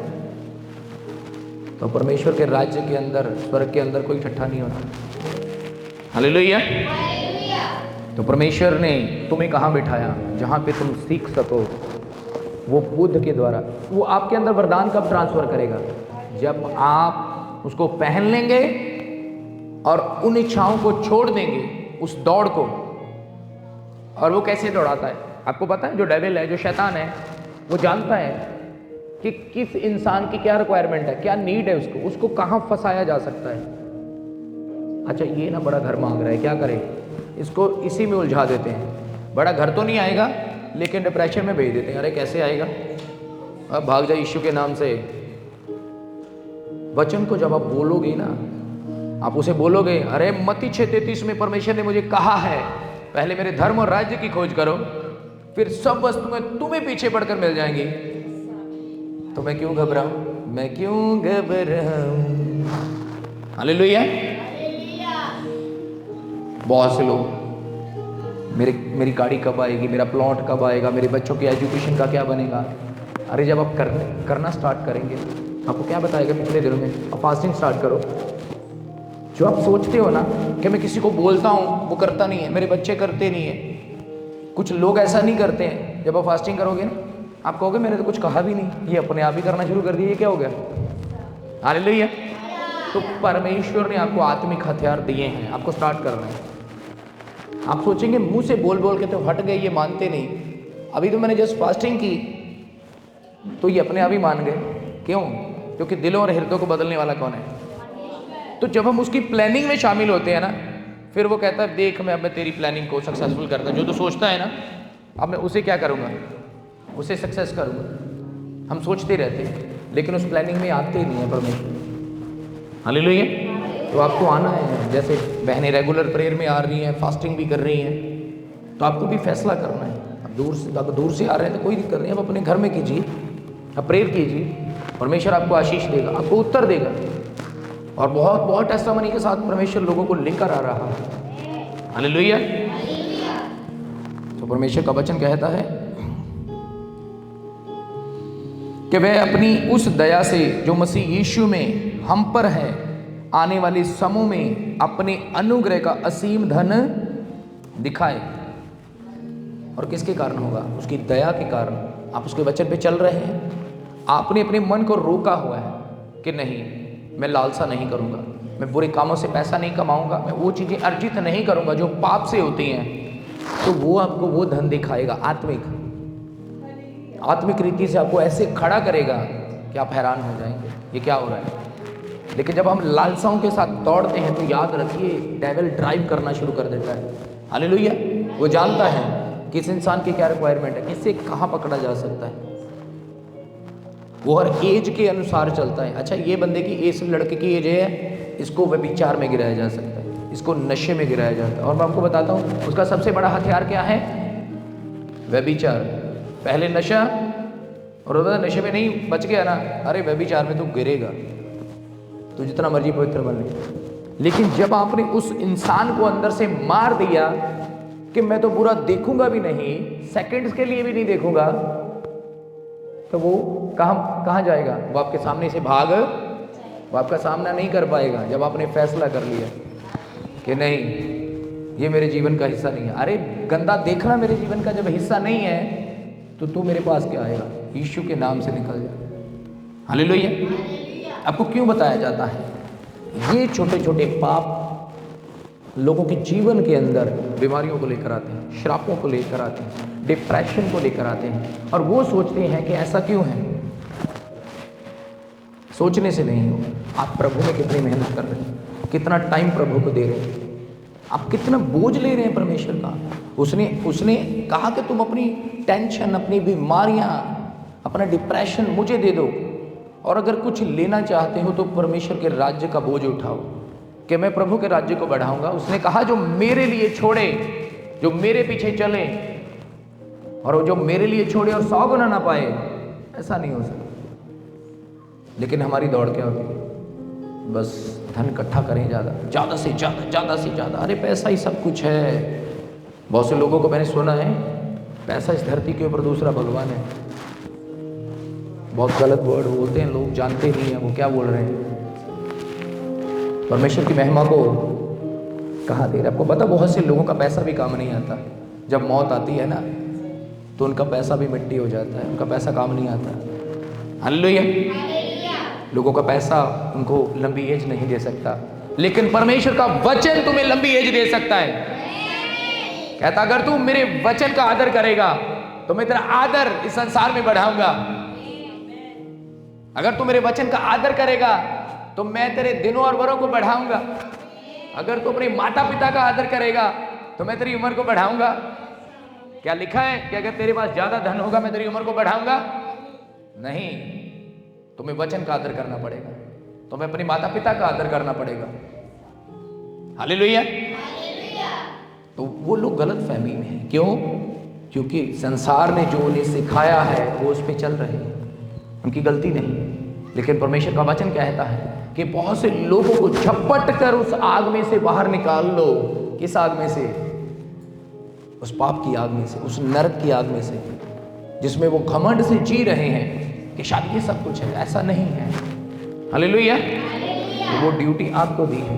तो परमेश्वर के राज्य के अंदर, स्वर्ग के अंदर कोई ठट्ठा नहीं होता। हालेलुया। तो परमेश्वर ने तुम्हें कहाँ बिठाया? जहाँ पे तुम सीख सको वो बुद्ध के द्वारा। वो आपके अंदर वरदान कब ट्रांसफर करेगा? जब आप उसको पहन लेंगे और उन इच्छाओं को छोड़ देंगे, उस दौड़ को। और वो कैसे दौड़ाता है आपको पता है? जो डेविल है, जो शैतान है, वो जानता है कि किस इंसान की क्या रिक्वायरमेंट है, क्या नीड है, उसको कहाँ फंसाया जा सकता है। अच्छा, ये ना बड़ा घर मांग रहा है, क्या करें? इसको इसी में उलझा देते हैं। बड़ा घर तो नहीं आएगा लेकिन डिप्रेशन में भेज देते हैं। अरे कैसे आएगा? अब भाग जाए यीशु के नाम से। वचन को जब आप बोलोगे ना, आप उसे बोलोगे, अरे मत्ती 6:33 में परमेश्वर ने मुझे कहा है पहले मेरे धर्म और राज्य की खोज करो, फिर सब वस्तुएं तुम्हें पीछे पड़कर मिल जाएंगी। तो मैं क्यों घबराऊं? मैं क्यों घबराऊं? हालेलुया। बहुत से लोग मेरी गाड़ी कब आएगी, मेरा प्लॉट कब आएगा, मेरे बच्चों की एजुकेशन का क्या बनेगा। अरे जब आप करना स्टार्ट करेंगे, आपको क्या बताएगा पिछले दिनों में? आप फास्टिंग स्टार्ट करो। जो आप सोचते हो ना कि मैं किसी को बोलता हूँ वो करता नहीं है, मेरे बच्चे करते नहीं है, कुछ लोग ऐसा नहीं करते हैं। जब आप फास्टिंग करोगे ना, आप कहोगे मैंने तो कुछ कहा भी नहीं, ये अपने आप ही करना शुरू कर दिया, ये क्या हो गया? हालेलुया। तो परमेश्वर ने आपको आत्मिक हथियार दिए हैं, आपको स्टार्ट करना है। आप सोचेंगे मुंह से बोल बोल के तो हट गए, ये मानते नहीं। अभी तो मैंने जस्ट फास्टिंग की तो ये अपने आप ही मान गए। क्यों? क्योंकि दिलों और हृदयों को बदलने वाला कौन है? तो जब हम उसकी प्लानिंग में शामिल होते हैं ना, फिर वो कहता है देख मैं तेरी प्लानिंग को सक्सेसफुल करता हूं। जो तो सोचता है ना, अब मैं उसे क्या करूँगा? उसे सक्सेस करूँगा। हम सोचते रहते हैं लेकिन उस प्लानिंग में आते ही नहीं है परमेश्वर। हालेलुया। तो आपको आना है। जैसे बहनें रेगुलर प्रेयर में आ रही हैं, फास्टिंग भी कर रही हैं, तो आपको भी फैसला करना है। अब दूर से आ रहे हैं तो कोई दिक्कत नहीं, अब अपने घर में कीजिए, अब प्रेयर कीजिए, परमेश्वर आपको आशीष देगा, आपको उत्तर देगा। और बहुत बहुत टेस्टिमनी के साथ परमेश्वर लोगों को लेकर आ रहा है। हालेलुया। तो परमेश्वर का वचन कहता है कि वह अपनी उस दया से जो मसीह यीशु में हम पर है, आने वाले समूह में अपने अनुग्रह का असीम धन दिखाए। और किसके कारण होगा? उसकी दया के कारण। आप उसके वचन पे चल रहे हैं, आपने अपने मन को रोका हुआ है कि नहीं, मैं लालसा नहीं करूंगा, मैं बुरे कामों से पैसा नहीं कमाऊंगा, मैं वो चीज़ें अर्जित नहीं करूंगा जो पाप से होती हैं। तो वो आपको वो धन दिखाएगा, आत्मिक रीति से आपको ऐसे खड़ा करेगा कि आप हैरान हो जाएंगे ये क्या हो रहा है। लेकिन जब हम लालसाओं के साथ दौड़ते हैं तो याद रखिए डेविल ड्राइव करना शुरू कर देता है। हालेलुया। वो जानता है किस इंसान की क्या रिक्वायरमेंट है, किससे कहाँ पकड़ा जा सकता है। वो हर एज के अनुसार चलता है। अच्छा, ये बंदे की एज, लड़के की एज है, इसको व्यभिचार में गिराया जा सकता है, इसको नशे में गिराया जाता है। और मैं आपको बताता हूँ उसका सबसे बड़ा हथियार क्या है? व्यभिचार। पहले नशा, और नशे में नहीं बच गया ना, अरे व्यभिचार में तो गिरेगा, तो जितना मर्जी पवित्र बन ले। लेकिन जब आपने उस इंसान को अंदर से मार दिया कि मैं तो बुरा देखूंगा भी नहीं, सेकंड्स के लिए भी नहीं देखूंगा, तो वो कहाँ जाएगा? वो आपके सामने से वो आपका सामना नहीं कर पाएगा। जब आपने फैसला कर लिया कि नहीं, ये मेरे जीवन का हिस्सा नहीं है। अरे गंदा देखना मेरे जीवन का जब हिस्सा नहीं है तो तू मेरे पास क्या आएगा? यीशु के नाम से निकल जा। हालेलुया। आपको क्यों बताया जाता है? ये छोटे छोटे पाप लोगों के जीवन के अंदर बीमारियों को लेकर आते हैं, श्रापों को लेकर आते हैं, डिप्रेशन को लेकर आते हैं। और वो सोचते हैं कि ऐसा क्यों है। सोचने से नहीं होगा। आप प्रभु में कितनी मेहनत कर रहे हैं, कितना टाइम प्रभु को दे रहे हैं, आप कितना बोझ ले रहे हैं परमेश्वर का। उसने कहा कि तुम अपनी टेंशन, अपनी बीमारियां, अपना डिप्रेशन मुझे दे दो, और अगर कुछ लेना चाहते हो तो परमेश्वर के राज्य का बोझ उठाओ कि मैं प्रभु के राज्य को बढ़ाऊंगा। उसने कहा जो मेरे लिए छोड़े, जो मेरे पीछे चले, और जो मेरे लिए छोड़े और 100 गुना ना पाए, ऐसा नहीं हो सकता। लेकिन हमारी दौड़ क्या होती है? बस धन इकट्ठा करें, ज़्यादा से ज़्यादा। अरे पैसा ही सब कुछ है। बहुत से लोगों को मैंने सुना है पैसा इस धरती के ऊपर दूसरा भगवान है। बहुत गलत वर्ड बोलते हैं लोग, जानते नहीं हैं वो क्या बोल रहे हैं। परमेश्वर की महिमा को कहाँ दे रहे? आपको पता बहुत से लोगों का पैसा भी काम नहीं आता। जब मौत आती है ना तो उनका पैसा भी मिट्टी हो जाता है, उनका पैसा काम नहीं आता। हालेलुया। लोगों का पैसा उनको लंबी एज नहीं दे सकता, लेकिन परमेश्वर का वचन तुम्हें लंबी एज दे सकता है। कहता अगर तू मेरे वचन का आदर करेगा तो मैं तेरा आदर इस संसार में बढ़ाऊंगा। अगर तू मेरे वचन का आदर करेगा तो मैं तेरे दिनों और वरों को बढ़ाऊंगा। अगर तू अपने माता पिता का आदर करेगा तो मैं तेरी उम्र को बढ़ाऊंगा। क्या लिखा है कि अगर तेरे पास ज्यादा धन होगा मैं तेरी उम्र को बढ़ाऊंगा? नहीं, तुम्हें वचन का आदर करना पड़ेगा, तुम्हें अपने माता पिता का आदर करना पड़ेगा। हालेलुया। तो वो लोग गलत फहमी में हैं। क्यों? क्योंकि संसार ने जो उन्हें सिखाया है वो उस पर चल रहे हैं, उनकी गलती नहीं। लेकिन परमेश्वर का वचन कहता है कि बहुत से लोगों को झपट कर उस आग में से बाहर निकाल लो। किस आग में से? उस पाप की आग में से, उस नरक की आग में से, जिसमें वो घमंड से जी रहे हैं कि शायद ये सब कुछ है। ऐसा नहीं है। हालेलुया। तो वो ड्यूटी आपको दी है।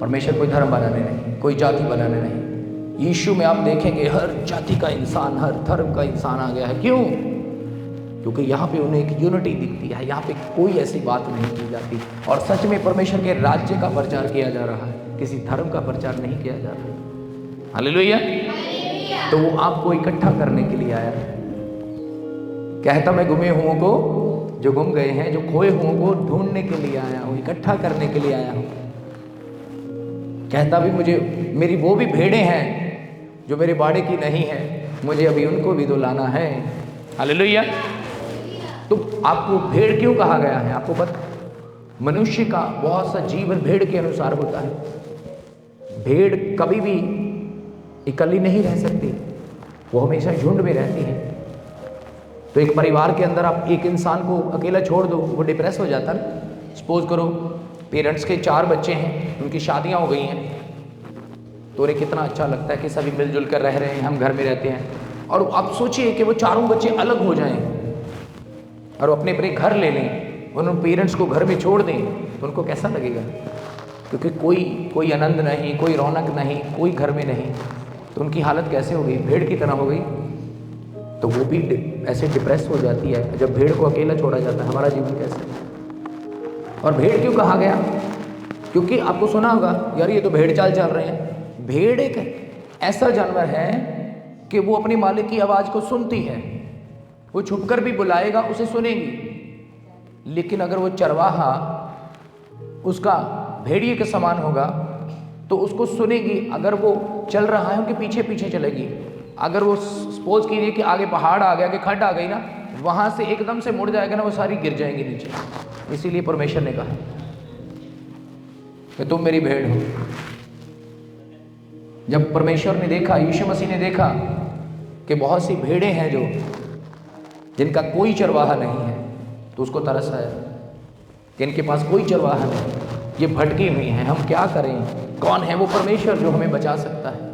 परमेश्वर कोई धर्म बनाने नहीं, कोई जाति बनाने नहीं। यीशु में आप देखेंगे हर जाति का इंसान, हर धर्म का इंसान आ गया है। क्यों? क्योंकि यहाँ पे उन्हें एक यूनिटी दिखती है, यहाँ पे कोई ऐसी बात नहीं की जाती। और सच में परमेश्वर के राज्य का प्रचार किया जा रहा है, किसी धर्म का प्रचार नहीं किया जा रहा है। हालेलुया। तो वो आपको इकट्ठा करने के लिए आया है। कहता मैं गुमे हुओं को, जो गुम गए हैं, जो खोए हुओं को ढूंढने के लिए आया हूँ, इकट्ठा करने के लिए आया हूँ। कहता भी मुझे मेरी वो भी भेड़ें हैं जो मेरे बाड़े की नहीं है, मुझे अभी उनको भी तो लाना है। हालेलुया। तो आपको भेड़ क्यों कहा गया है? आपको पता, मनुष्य का बहुत सा जीवन भेड़ के अनुसार होता है। भेड़ कभी भी इकल्ली नहीं रह सकती, वो हमेशा झुंड में रहती है। तो एक परिवार के अंदर आप एक इंसान को अकेला छोड़ दो, वो डिप्रेस हो जाता है। सपोज करो पेरेंट्स के 4 बच्चे हैं, उनकी शादियां हो गई हैं, तो उन्हें कितना अच्छा लगता है कि सभी मिलजुल कर रह रहे हैं, हम घर में रहते हैं। और आप सोचिए कि वो चारों बच्चे अलग हो जाएं और अपने अपने घर ले लें, उन पेरेंट्स को घर में छोड़ दें, तो उनको कैसा लगेगा? क्योंकि कोई आनंद नहीं, कोई रौनक नहीं, कोई घर में नहीं, तो उनकी हालत कैसे हो गई? भेड़ की तरह हो गई। तो वो भी ऐसे डिप्रेस हो जाती है जब भेड़ को अकेला छोड़ा जाता है। हमारा जीवन कैसे? और भेड़ क्यों कहा गया? क्योंकि आपको सुना होगा यार ये तो भेड़ चाल चल रहे हैं। भेड़ एक ऐसा जानवर है कि वो अपने मालिक की आवाज़ को सुनती है, वो छुपकर भी बुलाएगा, उसे सुनेगी। लेकिन अगर वो चरवाहा उसका भेड़िए के समान होगा तो उसको सुनेगी। अगर वो चल रहा है उनके पीछे पीछे चलेगी। अगर वो सपोज कीजिए कि आगे पहाड़ आ गया, कि खड्ड आ गई ना, वहाँ से एकदम से मुड़ जाएगा ना, वो सारी गिर जाएंगी नीचे। इसीलिए परमेश्वर ने कहा कि तुम मेरी भेड़ हो। जब परमेश्वर ने देखा, यीशु मसीह ने देखा कि बहुत सी भेड़ें हैं जो जिनका कोई चरवाहा नहीं है, तो उसको तरस आया कि इनके पास कोई चरवाहा नहीं, ये भटकी हुई हैं, हम क्या करें? कौन है वो परमेश्वर जो हमें बचा सकता है?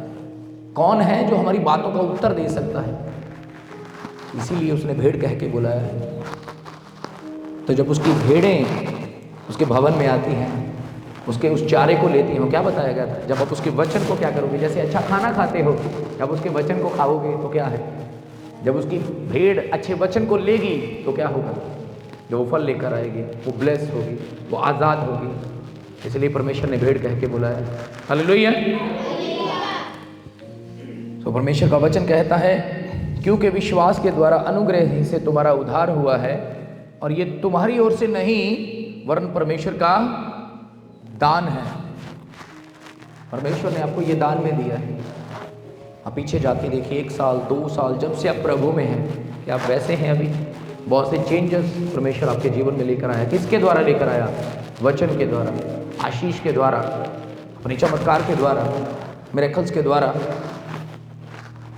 कौन है जो हमारी बातों का उत्तर दे सकता है? इसीलिए उसने भेड़ कह के बुलाया है। तो जब उसकी भेड़ें उसके भवन में आती हैं, उसके उस चारे को लेती हैं, क्या बताया गया था? जब आप उसके वचन को क्या करोगे? जैसे अच्छा खाना खाते हो, जब उसके वचन को खाओगे तो क्या है? जब उसकी भेड़ अच्छे वचन को लेगी तो क्या होगा? जो वो फल लेकर आएगी, वो ब्लेस होगी, वो आज़ाद होगी। इसलिए परमेश्वर ने भेड़ कह के बुलाया। हालेलुया। तो परमेश्वर का वचन कहता है क्योंकि विश्वास के द्वारा अनुग्रह ही से तुम्हारा उद्धार हुआ है, और ये तुम्हारी ओर से नहीं वरन परमेश्वर का दान है। परमेश्वर ने आपको ये दान में दिया है। आप पीछे जाके देखिए, 1 साल 2 साल जब से आप प्रभु में हैं, क्या आप वैसे हैं? अभी बहुत से चेंजेस परमेश्वर आपके जीवन में लेकर आया। किसके द्वारा लेकर आया? वचन के द्वारा, आशीष के द्वारा, अपने चमत्कार के द्वारा, मिरेकल्स के द्वारा,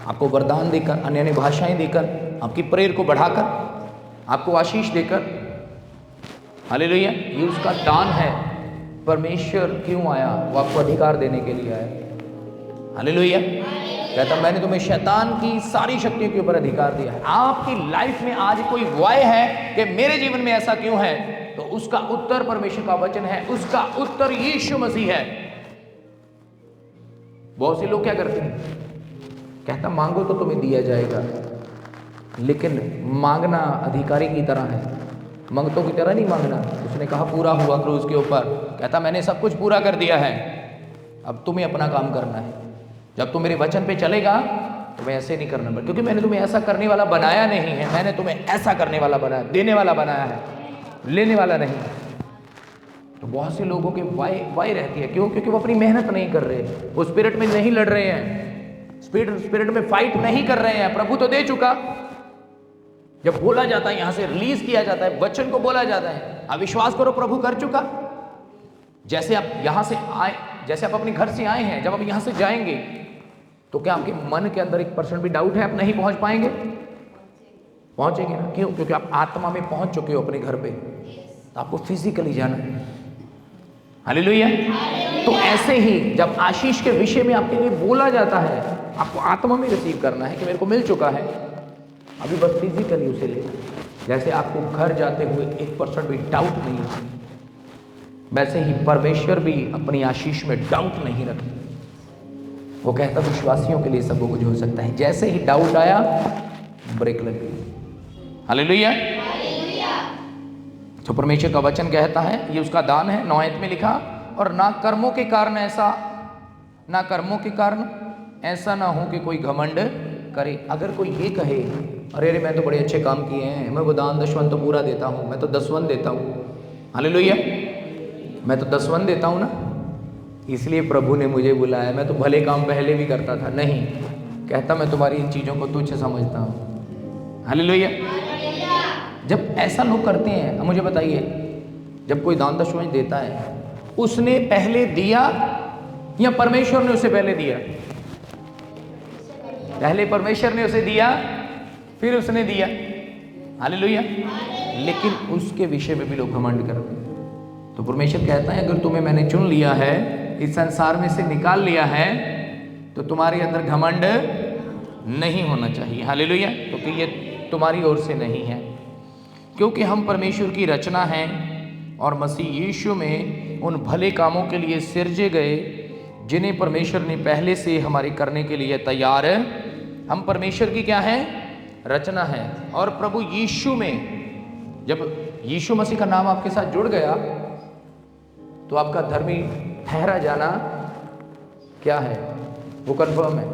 आपको वरदान देकर, अन्य भाषाएं देकर, आपकी प्रेयर को बढ़ाकर, आपको आशीष देकर। हालेलुया। ये उसका दान है। परमेश्वर क्यों आया? वो आपको अधिकार देने के लिए आया। हालेलुया। कहता मैंने तुम्हें शैतान की सारी शक्तियों के ऊपर अधिकार दिया है। आपकी लाइफ में आज कोई वाय है कि मेरे जीवन में ऐसा क्यों है, तो उसका उत्तर परमेश्वर का वचन है, उसका उत्तर यीशु मसीह है। बहुत से लोग क्या करते हैं, कहता मांगो तो तुम्हें दिया जाएगा, लेकिन मांगना अधिकारी की तरह है, मंगतों की तरह नहीं मांगना। उसने कहा पूरा हुआ क्रूज के ऊपर, कहता मैंने सब कुछ पूरा कर दिया है, अब तुम्हें अपना काम करना है। जब तुम मेरे वचन पे चलेगा तुम्हें ऐसे नहीं करना पड़ेगा, क्योंकि मैंने तुम्हें ऐसा करने वाला बनाया नहीं है, मैंने तुम्हें ऐसा करने वाला बनाया, देने वाला बनाया है, लेने वाला नहीं। तो बहुत से लोगों के वाई रहती है, क्यों? क्योंकि वो अपनी मेहनत नहीं कर रहे, वो स्पिरिट में नहीं लड़ रहे हैं, स्पिरिट में फाइट नहीं कर रहे हैं। प्रभु तो दे चुका, जब बोला जाता है, यहां से रिलीज किया जाता है, वचन को बोला जाता है, आप विश्वास करो प्रभु कर चुका। जैसे आप यहां से आए, जैसे आप अपने घर से आए हैं, जब आप यहां से जाएंगे तो क्या आपके मन के अंदर 1% भी डाउट है आप नहीं पहुंच पाएंगे? पहुंचेंगे ना। क्यों? क्योंकि आप आत्मा में पहुंच चुके हो अपने घर पे, तो आपको फिजिकली जाना है। हालेलुया। तो ऐसे ही जब आशीष के विषय में आपके लिए बोला जाता है, आपको आत्मा में रिसीव करना है कि मेरे को मिल चुका है, अभी बस फिजिकली उसे लेना। जैसे आपको घर जाते हुए 1% भी डाउट नहीं है, वैसे ही परमेश्वर भी अपनी आशीष में डाउट नहीं रखते। वो कहता विश्वासियों के लिए सब कुछ हो सकता है। जैसे ही डाउट आया ब्रेक लग गई। हालेलुया। जो परमेश्वर का वचन कहता है ये उसका दान है, 9 आयत में लिखा, और ना कर्मों के कारण ऐसा ना हो कि कोई घमंड करे। अगर कोई ये कहे अरे अरे मैं तो बड़े अच्छे काम किए हैं, मैं वो दान दशवन तो पूरा देता हूँ, मैं तो 10वन देता हूँ, हालेलुया, मैं तो 10वन देता हूँ ना, इसलिए प्रभु ने मुझे बुलाया, मैं तो भले काम पहले भी करता था। नहीं, कहता मैं तुम्हारी इन चीज़ों को तुच्छ समझता हूँ। हालेलुया। जब ऐसा लोग करते हैं, मुझे बताइए, जब कोई दान दशवन देता है, उसने पहले दिया या परमेश्वर ने उसे पहले दिया? पहले परमेश्वर ने उसे दिया, फिर उसने दिया। हालेलुया। लेकिन उसके विषय में भी लोग घमंड करते हैं। तो परमेश्वर कहता है अगर तुम्हें मैंने चुन लिया है, इस संसार में से निकाल लिया है, तो तुम्हारे अंदर घमंड नहीं होना चाहिए। हालेलुया। क्योंकि ये तुम्हारी ओर से नहीं है, क्योंकि हम परमेश्वर की रचना हैं और मसीह यीशु में उन भले कामों के लिए सिरजे गए जिन्हें परमेश्वर ने पहले से हमारे करने के लिए तैयार है। हम परमेश्वर की क्या है? रचना है। और प्रभु यीशु में, जब यीशु मसीह का नाम आपके साथ जुड़ गया तो आपका धर्मी ठहरा जाना क्या है? वो कन्फर्म है,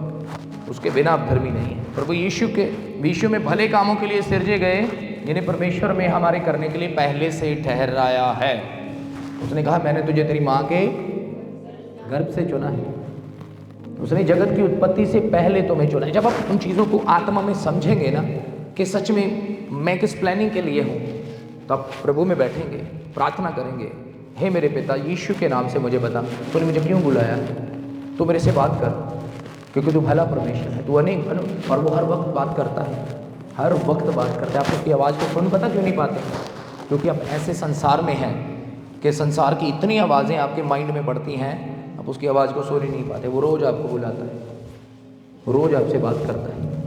उसके बिना आप धर्मी नहीं है। प्रभु यीशु में भले कामों के लिए सिरजे गए जिन्हें परमेश्वर में हमारे करने के लिए पहले से ठहराया है। उसने कहा मैंने तुझे तेरी माँ के गर्भ से चुना है, उसने जगत की उत्पत्ति से पहले तुम्हें चुना है। जब आप उन चीज़ों को आत्मा में समझेंगे ना कि सच में मैं किस प्लानिंग के लिए हूँ, तो आप प्रभु में बैठेंगे, प्रार्थना करेंगे, हे मेरे पिता यीशु के नाम से मुझे बता तूने मुझे क्यों बुलाया, तू मेरे से बात कर, क्योंकि तू भला परमेश्वर है, तू अनेक और वो हर वक्त बात करता है, हर वक्त बात करता है। आप उसकी आवाज़ को सुन पता क्यों नहीं पाते? क्योंकि आप ऐसे संसार में हैं कि संसार की इतनी आवाज़ें आपके माइंड में पड़ती हैं, आप उसकी आवाज़ को सुन ही नहीं पाते। वो रोज़ आपको बुलाता है, वो रोज़ आपसे बात करता है।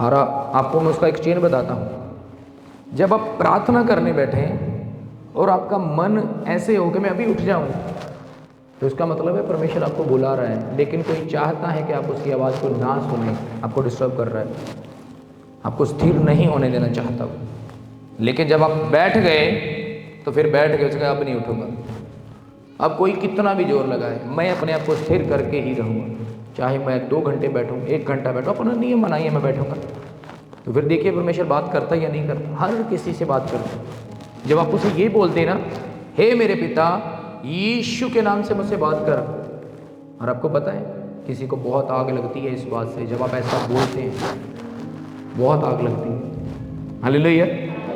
और आपको मैं उसका एक चेन बताता हूँ। जब आप प्रार्थना करने बैठें और आपका मन ऐसे हो कि मैं अभी उठ जाऊँ, तो इसका मतलब है परमेश्वर आपको बुला रहा है, लेकिन कोई चाहता है कि आप उसकी आवाज़ को ना सुने, आपको डिस्टर्ब कर रहा है, आपको स्थिर नहीं होने देना चाहता वो। लेकिन जब आप बैठ गए तो फिर बैठ गए, उसका अब नहीं उठूंगा, अब कोई कितना भी जोर लगाए, मैं अपने आप को स्थिर करके ही रहूँगा, चाहे मैं 2 घंटे बैठूँ, 1 घंटा बैठूँ, अपना नियम बनाइए मैं बैठूँगा। तो फिर देखिए परमेश्वर बात करता है या नहीं करता, हर किसी से बात करता है। जब आप उसे ये बोलते ना, हे मेरे पिता यीशु के नाम से मुझसे बात कर, और आपको पता है किसी को बहुत आग लगती है इस बात से, जब आप ऐसा बोलते हैं बहुत आग लगती है। हालेलुया।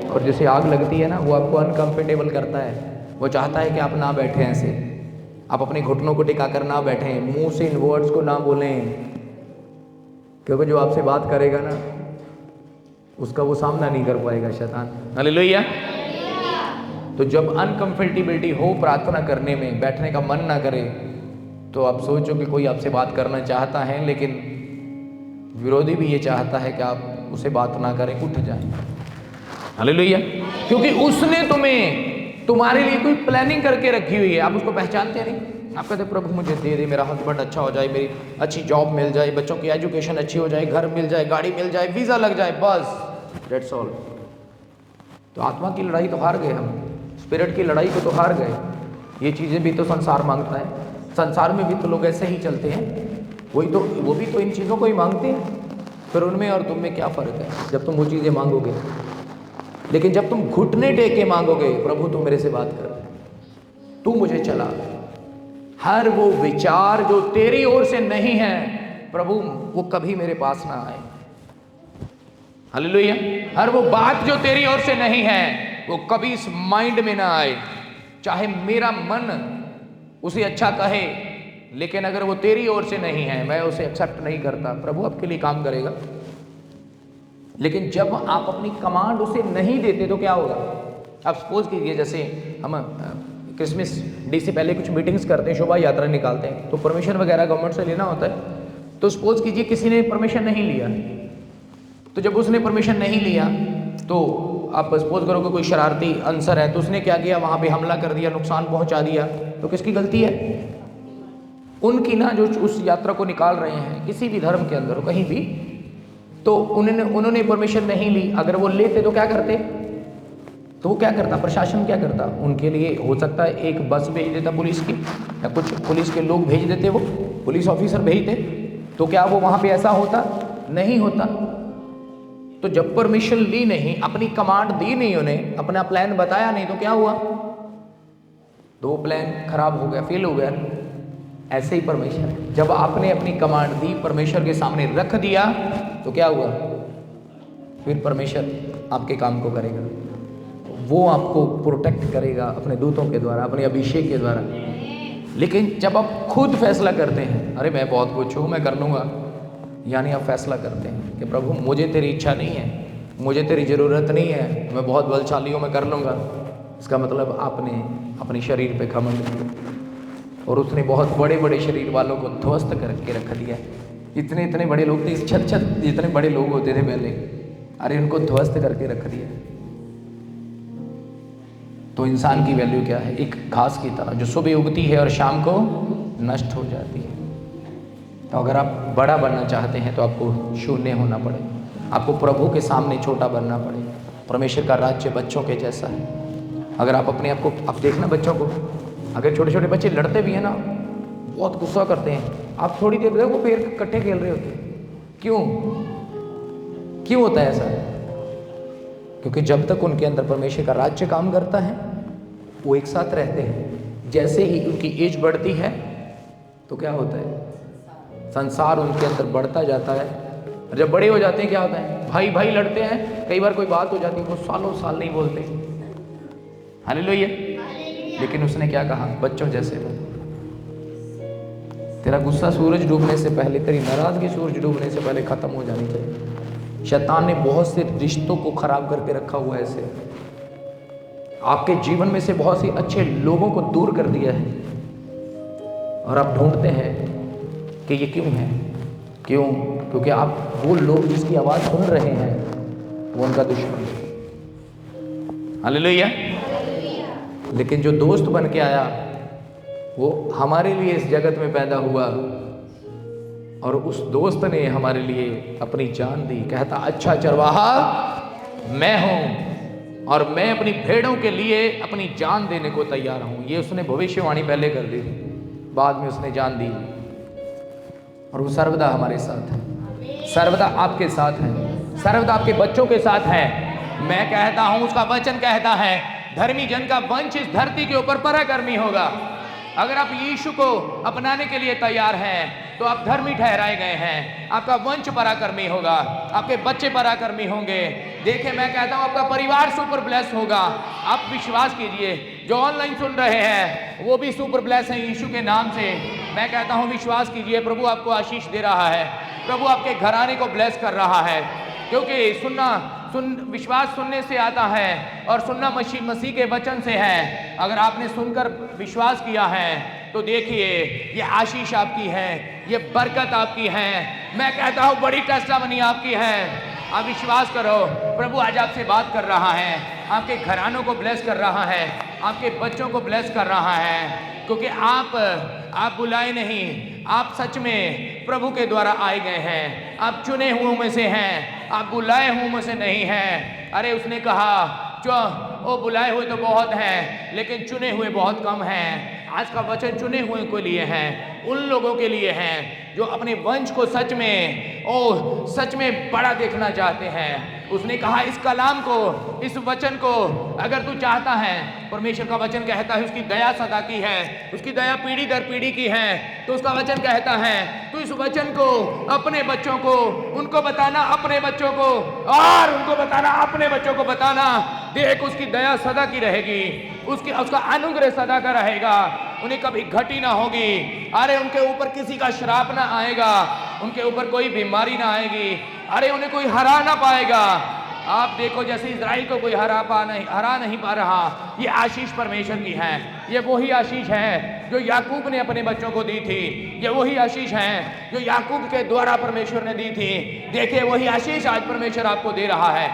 और जैसे आग लगती है ना, वो आपको अनकंफर्टेबल करता है, वो चाहता है कि आप ना बैठें ऐसे, आप अपने घुटनों को टिका कर ना बैठें, मुंह से इन वर्ड्स को ना बोलें, क्योंकि जो आपसे बात करेगा ना उसका वो सामना नहीं कर पाएगा शैतान। हालेलुया। तो जब अनकंफर्टेबिलिटी हो प्रार्थना करने में, बैठने का मन ना करे, तो आप सोचो कि कोई आपसे बात करना चाहता है, लेकिन विरोधी भी ये चाहता है कि आप उसे बात ना करें, उठ जाएं। हालेलुया। क्योंकि उसने तुम्हारे लिए कोई प्लानिंग करके रखी हुई है, आप उसको पहचानते नहीं। आप कहते प्रभु मुझे दे दे, मेरा हस्बैंड अच्छा हो जाए, मेरी अच्छी जॉब मिल जाए, बच्चों की एजुकेशन अच्छी हो जाए, घर मिल जाए, गाड़ी मिल जाए, वीज़ा लग जाए, बस दैट्स ऑल। तो आत्मा की लड़ाई तो हार गए हम, स्पिरिट की लड़ाई को तो हार गए। ये चीज़ें भी तो संसार मांगता है, संसार में भी तो लोग ऐसे ही चलते हैं, वो भी तो इन चीज़ों को ही मांगते हैं। फिर उनमें और तुम में क्या फ़र्क है जब तुम वो चीज़ें मांगोगे? लेकिन जब तुम घुटने टेक के मांगोगे, प्रभु तू मेरे से बात कर, तू मुझे चला, हर वो विचार जो तेरी ओर से नहीं है प्रभु वो कभी मेरे पास ना आए। हालेलुया। हर वो बात जो तेरी ओर से नहीं है वो कभी इस माइंड में ना आए। चाहे मेरा मन उसे अच्छा कहे, लेकिन अगर वो तेरी ओर से नहीं है मैं उसे एक्सेप्ट नहीं करता। प्रभु आपके लिए काम करेगा, लेकिन जब आप अपनी कमांड उसे नहीं देते तो क्या होगा? आप सपोज कीजिए जैसे हम क्रिसमस डे से पहले कुछ मीटिंग्स करते हैं, शोभा यात्रा निकालते हैं, तो परमिशन वगैरह गवर्नमेंट से लेना होता है। तो सपोज कीजिए किसी ने परमिशन नहीं लिया, तो जब उसने परमिशन नहीं लिया तो आप सपोज करो कि कोई शरारती अनसर है, तो उसने क्या किया, वहाँ पे हमला कर दिया, नुकसान पहुँचा दिया, तो किसकी गलती है? उनकी ना, जो उस यात्रा को निकाल रहे हैं, किसी भी धर्म के अंदर कहीं भी, तो उन्होंने परमिशन नहीं ली। अगर वो लेते तो क्या करते? तो वो क्या करता? प्रशासन क्या करता? उनके लिए हो सकता है एक बस भेज देता पुलिस की, या कुछ पुलिस के लोग भेज देते, वो पुलिस ऑफिसर भेजते, तो क्या वो वहाँ पे ऐसा होता? नहीं होता। तो जब परमिशन ली नहीं, अपनी कमांड दी नहीं, उन्हें अपना प्लान बताया नहीं, तो क्या हुआ? तो वो प्लान खराब हो गया, फेल हो गया। ऐसे ही परमेश्वर, जब आपने अपनी कमांड दी, परमेश्वर के सामने रख दिया, तो क्या हुआ? फिर परमेश्वर आपके काम को करेगा, वो आपको प्रोटेक्ट करेगा अपने दूतों के द्वारा, अपने अभिषेक के द्वारा। लेकिन जब आप खुद फैसला करते हैं, अरे मैं बहुत कुछ हूँ, मैं कर लूँगा, यानी आप फैसला करते हैं कि प्रभु मुझे तेरी इच्छा नहीं है, मुझे तेरी ज़रूरत नहीं है, मैं बहुत बलशाली हूँ, मैं कर लूँगा, इसका मतलब आपने अपने शरीर पे घमंड किया, और उसने बहुत बड़े बड़े शरीर वालों को ध्वस्त करके रख दिया। इतने बड़े लोग थे, इस छत जितने बड़े लोग होते थे पहले, अरे उनको ध्वस्त करके रख दिया। तो इंसान की वैल्यू क्या है? एक घास की तरह जो सुबह उगती है और शाम को नष्ट हो जाती है। तो अगर आप बड़ा बनना चाहते हैं तो आपको शून्य होना पड़े, आपको प्रभु के सामने छोटा बनना पड़े। परमेश्वर का राज्य बच्चों के जैसा है। अगर आप अपने आप को, आप देखना बच्चों को, अगर छोटे छोटे बच्चे लड़ते भी हैं ना, बहुत गुस्सा करते हैं, आप थोड़ी देर देखो पैर इकट्ठे खेल रहे होते हैं। क्यों होता है ऐसा? क्योंकि जब तक उनके अंदर परमेश्वर का राज्य काम करता है, वो एक साथ रहते हैं। जैसे ही उनकी एज बढ़ती है तो क्या होता है? संसार उनके अंदर बढ़ता जाता है। और जब बड़े हो जाते हैं क्या होता है? भाई भाई लड़ते हैं, कई बार कोई बात हो जाती है, वो सालों साल नहीं बोलते। हालेलुया। लेकिन उसने क्या कहा? बच्चों जैसे हो। तेरा गुस्सा सूरज डूबने से पहले, तेरी नाराजगी सूरज डूबने से पहले खत्म हो जानी चाहिए। शैतान ने बहुत से रिश्तों को खराब करके रखा हुआ है, ऐसे आपके जीवन में से बहुत से अच्छे लोगों को दूर कर दिया है, और आप ढूंढते हैं कि ये क्यों है? क्यों? क्योंकि आप वो लोग जिसकी आवाज़ सुन रहे हैं वो उनका दुश्मन है। हालेलुया। लेकिन जो दोस्त बन के आया वो हमारे लिए इस जगत में पैदा हुआ, और उस दोस्त ने हमारे लिए अपनी जान दी। कहता अच्छा चरवाहा मैं हूं और मैं अपनी भेड़ों के लिए अपनी जान देने को तैयार हूं। ये उसने भविष्यवाणी पहले कर दी, बाद में उसने जान दी। और वो सर्वदा हमारे साथ है, सर्वदा आपके साथ है, सर्वदा आपके बच्चों के साथ है। मैं कहता हूं, उसका वचन कहता है, धर्मी जन का वंश इस धरती के ऊपर पराक्रमी होगा। अगर आप यीशु को अपनाने के लिए तैयार हैं तो आप धर्मी ठहराए गए हैं। आपका वंश पराक्रमी होगा, आपके बच्चे पराक्रमी होंगे। देखिए मैं कहता हूं, आपका परिवार सुपर ब्लेस होगा। आप विश्वास कीजिए, जो ऑनलाइन सुन रहे हैं वो भी सुपर ब्लेस हैं यीशु के नाम से। मैं कहता हूं विश्वास कीजिए, प्रभु आपको आशीष दे रहा है, प्रभु आपके घराने को ब्लेस कर रहा है। क्योंकि विश्वास सुनने से आता है और सुनना मसीह के वचन से है। अगर आपने सुनकर विश्वास किया है तो देखिए ये आशीष आपकी है, ये बरकत आपकी है। मैं कहता हूँ बड़ी टेस्टामनी आपकी है। आप विश्वास करो, प्रभु आज आपसे बात कर रहा है, आपके घरानों को ब्लेस कर रहा है, आपके बच्चों को ब्लेस कर रहा है, क्योंकि आप बुलाए नहीं, आप सच में प्रभु के द्वारा आए गए हैं। आप चुने हुओं में से हैं, आप बुलाए हुओं में से नहीं हैं। अरे उसने कहा वो बुलाए हुए तो बहुत हैं, लेकिन चुने हुए बहुत कम हैं। आज का वचन चुने हुए के लिए है, उन लोगों के लिए हैं जो अपने वंश को सच में बड़ा देखना चाहते हैं। उसने कहा इस कलाम को, इस वचन को अगर तू चाहता है, परमेश्वर का वचन कहता है उसकी दया सदा की है, उसकी दया पीढ़ी दर पीढ़ी की है। तो उसका वचन कहता है तो इस वचन को अपने बच्चों को, उनको बताना, अपने बच्चों को, और उनको बताना, अपने बच्चों को बताना। देख उसकी दया सदा की रहेगी, उसका अनुग्रह सदा का रहेगा, उन्हें कभी घटी ना होगी। अरे उनके ऊपर किसी का श्राप ना आएगा, उनके ऊपर कोई बीमारी ना आएगी, अरे उन्हें कोई हरा ना पाएगा। आप देखो जैसे इज़राइल को कोई हरा नहीं पा रहा, ये आशीष परमेश्वर की है। ये वही आशीष है जो याकूब ने अपने बच्चों को दी थी, ये वही आशीष है जो याकूब के द्वारा परमेश्वर ने दी थी। देखिए वही आशीष आज परमेश्वर आपको दे रहा है।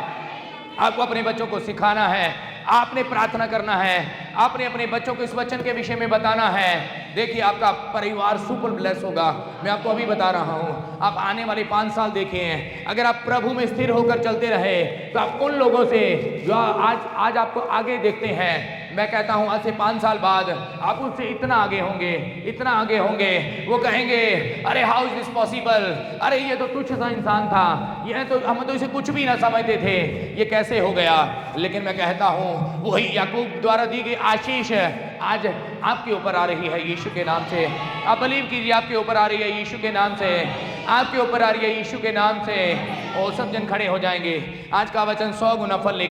आपको अपने बच्चों को सिखाना है, आपने प्रार्थना करना है, आपने अपने बच्चों को इस वचन के विषय में बताना है। देखिए आपका परिवार सुपर ब्लेस होगा। मैं आपको अभी बता रहा हूँ, आप आने वाले 5 साल देखिए, अगर आप प्रभु में स्थिर होकर चलते रहे तो आप उन लोगों से जो आज आपको आगे देखते हैं, मैं कहता हूँ आज से 5 साल बाद आप उससे इतना आगे होंगे। वो कहेंगे अरे हाउ इज दिस पॉसिबल, अरे ये तो तुच्छ सा इंसान था, ये तो हम तो इसे कुछ भी ना समझते थे, ये कैसे हो गया। लेकिन मैं कहता हूँ वही याकूब द्वारा दी गई आशीष आज आपके ऊपर आ रही है यीशु के नाम से। आप बिलीव कीजिए, आपके ऊपर आ रही है यीशु के नाम से, आपके ऊपर आ रही है यीशु के नाम से। और सब जन खड़े हो जाएंगे। आज का वचन 100 गुना फल